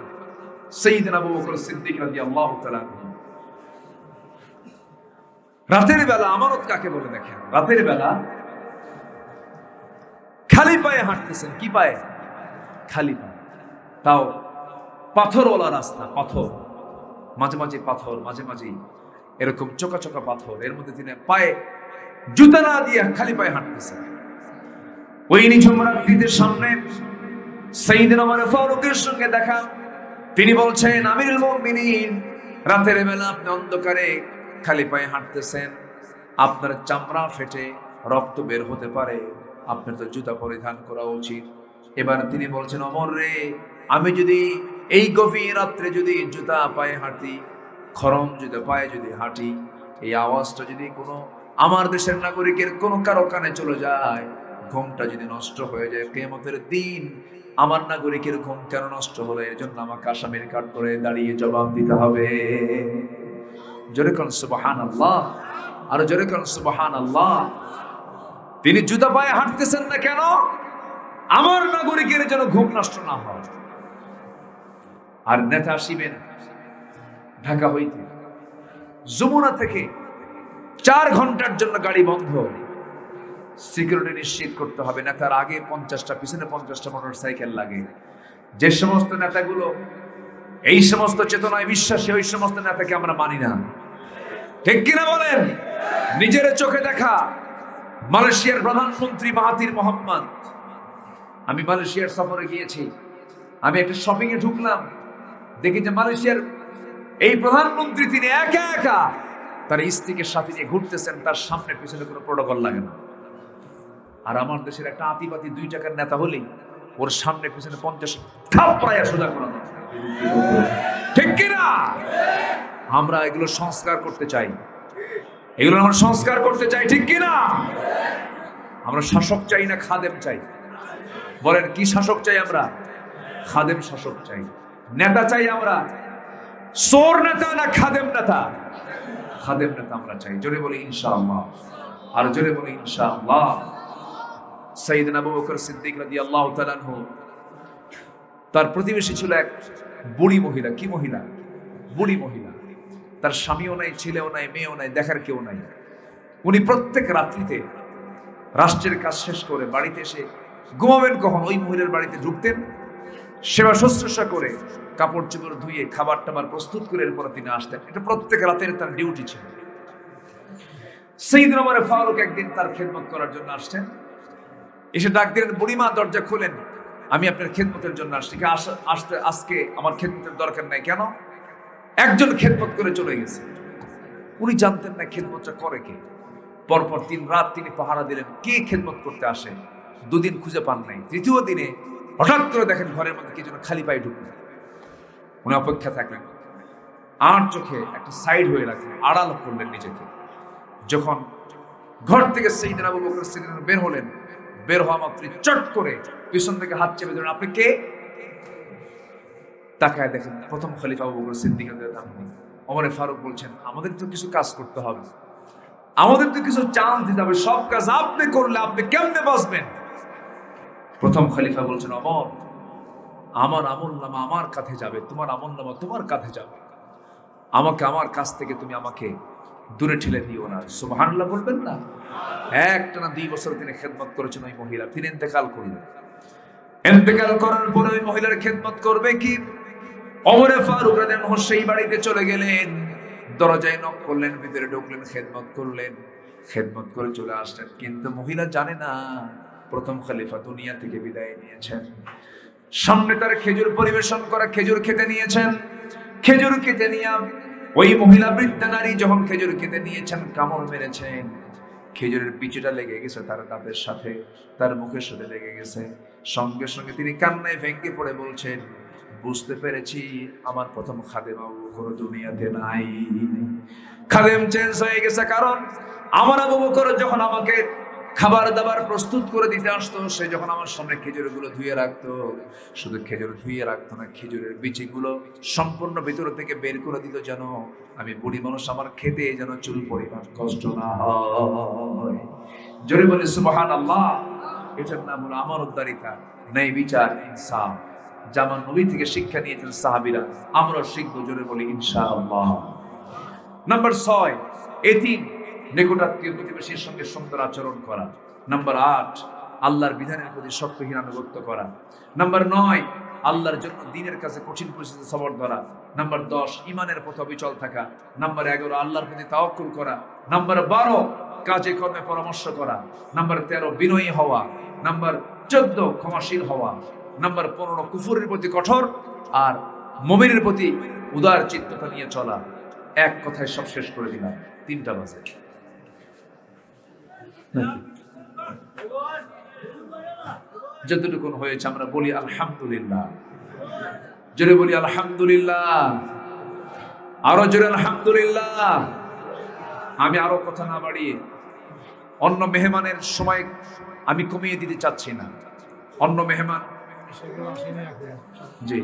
সাইয়্যিদনা আবু বকর সিদ্দিক রাদিয়াল্লাহু তাআলা। রাতের বেলা আমানত কাকে বলে দেখেন? রাতের বেলা খালি পায়ে হাঁটতেছেন। কি পায়ে? খালি পায়ে। তাও পাথরওয়ালা রাস্তা, পাথর, মাঝে মাঝে পাথর, মাঝে মাঝে এরকম চোকা চোকা পাথর, এর মধ্যে তিনি পায়ে জুতা না দিয়ে খালি পায়ে হাঁটতেছেন। ওই নিঝুম রাত্রিদের সামনে সাইয়্যিদনা ওমর ফারুকের সঙ্গে দেখা। তিনি বলছেন, আমিরুল মুমিনিন, রাতের বেলা আপনি অন্ধকারে খালি পায়ে হাঁটতেছেন, আপনার চামড়া ফেটে রক্ত বের হতে পারে, আপনার তো জুতা পরিধান করা উচিত। এবার তিনি বলছেন, ওমর রে, আমি যদি এই গভীর রাত্রে যদি জুতা পায়ে হাঁটি, খরম জুতা পায়ে যদি হাঁটি, এই আওয়াজটা যদি কোনো আমার দেশের নাগরিকের কোনো কারো কানে চলে যায়, ঘুমটা যদি নষ্ট হয়ে যায়, কিয়ামতের দিন আমার নাগরিকের ঘুম কেন নষ্ট হলো, এর জন্য আমাকে আসামির কাঠ করে দাঁড়িয়ে জবাব দিতে হবে। জোরে কোন সুবহানাল্লাহ, আর জোরে কোন সুবহানাল্লাহ। তিনি জুতা পায়ে হাঁটতেছেন না কেন? আমার নাগরিকের যেন ঘুম নষ্ট না হয়। আর নেতা আসিবেন ঢাকা হইতে, যমুনা থেকে 4 ঘন্টার জন্য গাড়ি বন্ধ, সিকিউরিটি নিশ্চিত করতে হবে। নেতার আগে 50টা, পিছনে 50টা মোটরসাইকেল লাগে। যে সমস্ত নেতাগুলো এই সমস্ত চেতনায় বিশ্বাসী, ওই সমস্ত নেতাকে আমরা মানি না। ঠিক কিনা বলেন? নিজের চোখে দেখা মালয়েশিয়ার প্রধানমন্ত্রী মাহাথির মোহাম্মদ, আমি মালয়েশিয়ার সফরে গিয়েছি, আমি একটা শপিং এ ঢুকলাম, দেখি যে মালয়েশিয়ার এই প্রধানমন্ত্রী তিনি একা একা তার স্ত্রীকে সাথে নিয়ে ঘুরতেছেন, তার সামনে পিছনে কোনো প্রোটোকল লাগে না। আর আমার দেশের একটা আতিপাতি 2 টাকার নেতা হলেই ওর সামনে পিছনে 50 থাপ্পড়ায়া সোজা করা। ঠিক কিনা? আমরা এগুলো সংস্কার করতে চাই, এগুলো আমরা সংস্কার করতে চাই। ঠিক কিনা? আমরা শাসক চাই না খাদেম চাই? বলেন কি শাসক চাই আমরা? খাদেম শাসক চাই। নেতা চাই আমরা চোর নেতা না খাদেম নেতা? খাদেম নেতা আমরা চাই। জোরে বলি ইনশাআল্লাহ, আর জোরে বলি ইনশাআল্লাহ। সাইয়্যিদনা আবু বকর সিদ্দিক রাদিয়াল্লাহু তাআলা আনহু, তার প্রতিবেশী ছিল এক বুড়ি মহিলা। কি মহিলা? বুড়ি মহিলা। তার স্বামীও নাই, ছেলেও নাই, মেয়েও নাই, দেখার কেউ নাই। উনি প্রত্যেক রাত্রিতে রাষ্ট্রের কাজ শেষ করে বাড়িতে এসে ঘুমাবেন কখন, ওই মহিলার বাড়িতে ঢুকতেন, সেবা শুশ্রূষা করে কাপড় চোপড় ধুয়ে খাবার টাবার প্রস্তুত করে এরপরে তিনি আসতেন। এটা প্রত্যেক রাতের তার ডিউটি ছিল। সাইয়্যিদনা ওমর ফারুক একদিন তার খেদমত করার জন্য আসছেন, এসে ডাক দিলেন, বুড়িমা দরজা খুলেন, আমি আপনার খেদমতের জন্য আসছি। আজকে আমার খেদমতের দরকার নাই। কেন? একজন খেদমত করে চলে গেছে। উনি জানতেন না খেদমতটা করে কে। পরপর 3 রাত তিনি পাহারা দিলেন, কে খেদমত করতে আসে। 2 দিন খুঁজে পান নাই। 3য় দিনে হঠাৎ করে দেখেন ঘরের মধ্যে কি যেন খালি পায়ে ঢুকলেন। উনি অপেক্ষা থাকলেন, আর চোখে একটা সাইড হয়ে রাখলেন, আড়াল করলেন নিজেকে। যখন ঘর থেকে সাইয়েদনা আবু বকর সিদ্দিক বের হলেন, বের হওয়া মাত্র চট করে পিছন থেকে হাত চেপে ধরেন, আপনি কে? তাকায় দেখেন প্রথম খলিফা আবু বকর সিদ্দিক রাদিয়াল্লাহু আনহু। ওমর ফারুক বলছেন, আমাদের তো কিছু কাজ করতে হবে, আমাদের তো কিছু চান্স দিতে হবে, সব কাজ আপনি করলে আপনি কেমনে বাঁচবেন? প্রথম খলিফা বলছেন, ওমর, আমার আমলনামা আমার কাছে যাবে, তোমার আমলনামা তোমার কাছে যাবে, আমাকে আমার কাছ থেকে তুমি আমাকে দূরে ঠেলে দিও না। সুবহানাল্লাহ বলবেন না? একটানা 2 বছর তিনি খেদমত করেছেন ওই মহিলা। তিনি ইন্তেকাল করলেন। ইন্তেকাল করার পরে ওই মহিলার খেদমত করবে কি? ওমর ফারুক রাদিয়াল্লাহু আনহু সেই বাড়িতে চলে গেলেন, দরজায় নক করলেন, ভিতরে ঢুকলেন, খেদমত করলেন, খেদমত করে চলে আসলেন। কিন্তু মহিলা জানে না প্রথম খলিফা দুনিয়া থেকে বিদায় নিয়েছেন। সামনে তার খেজুর পরিবেশন করা, খেজুর খেতে নিয়েছেন। খেজুর খেতে নিয়ে ওই মহিলা বৃদ্ধা নারী যখন খেজুর খেতে নিয়েছেন, কামড় মেরেছেন, খেজুরের পিছুটা লেগে গেছে তার দাঁতের সাথে, তার মুখের সাথে লেগে গেছে। সঙ্গে সঙ্গে তিনি কান্নায় ভেঙে পড়ে বলছেন, বুঝতে পেরেছি আমার প্রথম খাদেম আবু বকর দুনিয়াতে নাই। খাদেম চেঞ্জ হয়ে গেছে, কারণ আমার আবু বকর যখন আমাকে খাবার দাবার প্রস্তুত করে দিতে আসতো, সে যখন আমার সামনে খেজুরগুলো ধুয়ে রাখতো, শুধু খেজুর ধুয়ে রাখতো না, খেজুরের বিচিগুলো সম্পূর্ণ ভিতর থেকে বের করে দিত, যেন আমি বুড়ি মানুষ, আমার খেতে যেন চুল পরিমাণ কষ্ট না হয়। জোরে বলে সুবহানাল্লাহ। এটার নাম হলো আমানতদারিতা, ন্যায় বিচার, ইনসাফ। জামান নবী থেকে শিক্ষা নিয়েছেন সাহাবীরা, আমরাও শিখবো। জোরে বলি ইনশাআল্লাহ। নাম্বার 6, এতিম নিকটাত্মীয় প্রতিবেশীর সঙ্গে সুন্দর আচরণ করা। নাম্বার 8, আল্লাহর বিধানের প্রতি শর্তহীন আনুগত্য করা। নাম্বার 9, আল্লাহর জন্য দ্বীনের কাছে কঠিন পরিস্থিতি সবর ধরা। নাম্বার 10, ইমানের পথে অবিচল থাকা। নাম্বার 11, আল্লাহর প্রতি তাওয়াক্কুল করা। নাম্বার 12, কাজে কর্মে পরামর্শ করা। নাম্বার 13, বিনয়ী হওয়া। নাম্বার 14, ক্ষমাশীল হওয়া। নাম্বার 15, কুফরের প্রতি কঠোর আর মুমিনের প্রতি উদার চিত্ততা নিয়ে চলা। এক কথায় সব শেষ করে দিলাম, 3টা বাজে। যতটুকু হয়েছে আমরা বলি আলহামদুলিল্লাহ। জোরে বলি আলহামদুলিল্লাহ, আরো জোরে আলহামদুলিল্লাহ। আমি আরো কথা না বাড়িয়ে অন্য মেহমানের সময় আমি কমিয়ে দিতে চাচ্ছি না। অন্য মেহমান, জি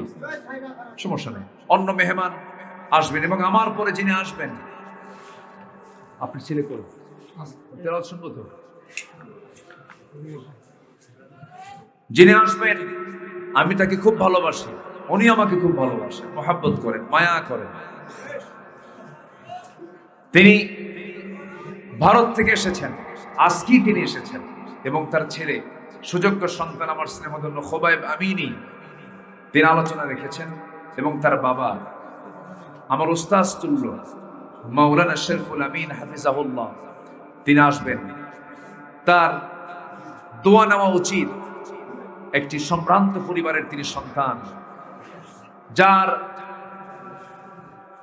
সমস্যা নেই, অন্য মেহমান আসবেন এবং আমার পরে যিনি আসবেন, আপনি ছেলে করে তেলাওয়াত শুনবো তো, যিনি আসবেন আমি তাকে খুব ভালোবাসি, উনি আমাকে খুব ভালোবাসেন, মহাব্বত করেন, মায়া করেন। তিনি ভারত থেকে এসেছেন, আজকেই তিনি এসেছেন, এবং তার ছেলে সুযোগ্য সন্তান আমার স্নেহধন্য খোবাইব আমিনী, তিনি আলোচনা রেখেছেন। এবং তার বাবা আমার উস্তাদ তুল্য মাওলানা শরীফুল আমিন হাফিজাহুল্লাহ, তিনি আসবেন। তার দোয়া নেওয়া উচিত। একটি সম্ভ্রান্ত পরিবারের তিনি সন্তান, যার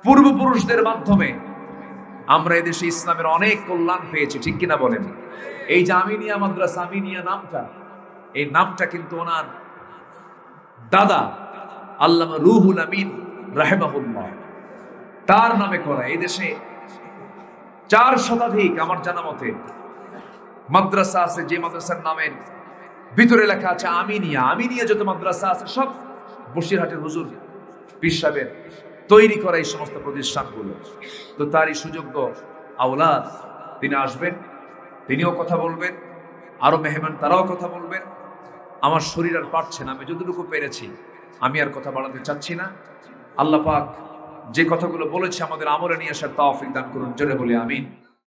পূর্বপুরুষদের মাধ্যমে আমরা এদেশে ইসলামের অনেক কল্যাণ পেয়েছি, ঠিক কিনা বলেন? এই যে আমিনিয়া মাদ্রাসা, আমিনিয়া নামটা, এই নামটা কিন্তু ওনার দাদা আল্লামা রুহুল আমিন রাহিমাহুল্লাহ তার নামে করা। এই দেশে 4 শতাধিক আমার জানা মতে মাদ্রাসা আছে, যে মাদ্রাসার নামের ভিতরে লেখা আছে আমিনিয়া। আমিনিয়া যত মাদ্রাসা আছে সব বসিরহাটের হুজুর পীর সাহেবের তৈরি করা এই সমস্ত প্রতিষ্ঠানগুলো। তো তারই সুযোগ্য আওলাদ তিনি আসবেন, তিনিও কথা বলবেন, আরো মেহমান তারাও কথা বলবেন। আমার শরীর আর পারছে না, আমি যতটুকু পেরেছি আমি আর কথা বাড়াতে চাচ্ছি না। আল্লাহ পাক যে কথাগুলো বলেছে আমাদের আমলে নিয়ে আসার তৌফিক দান করুন। জোরে বলি আমিন।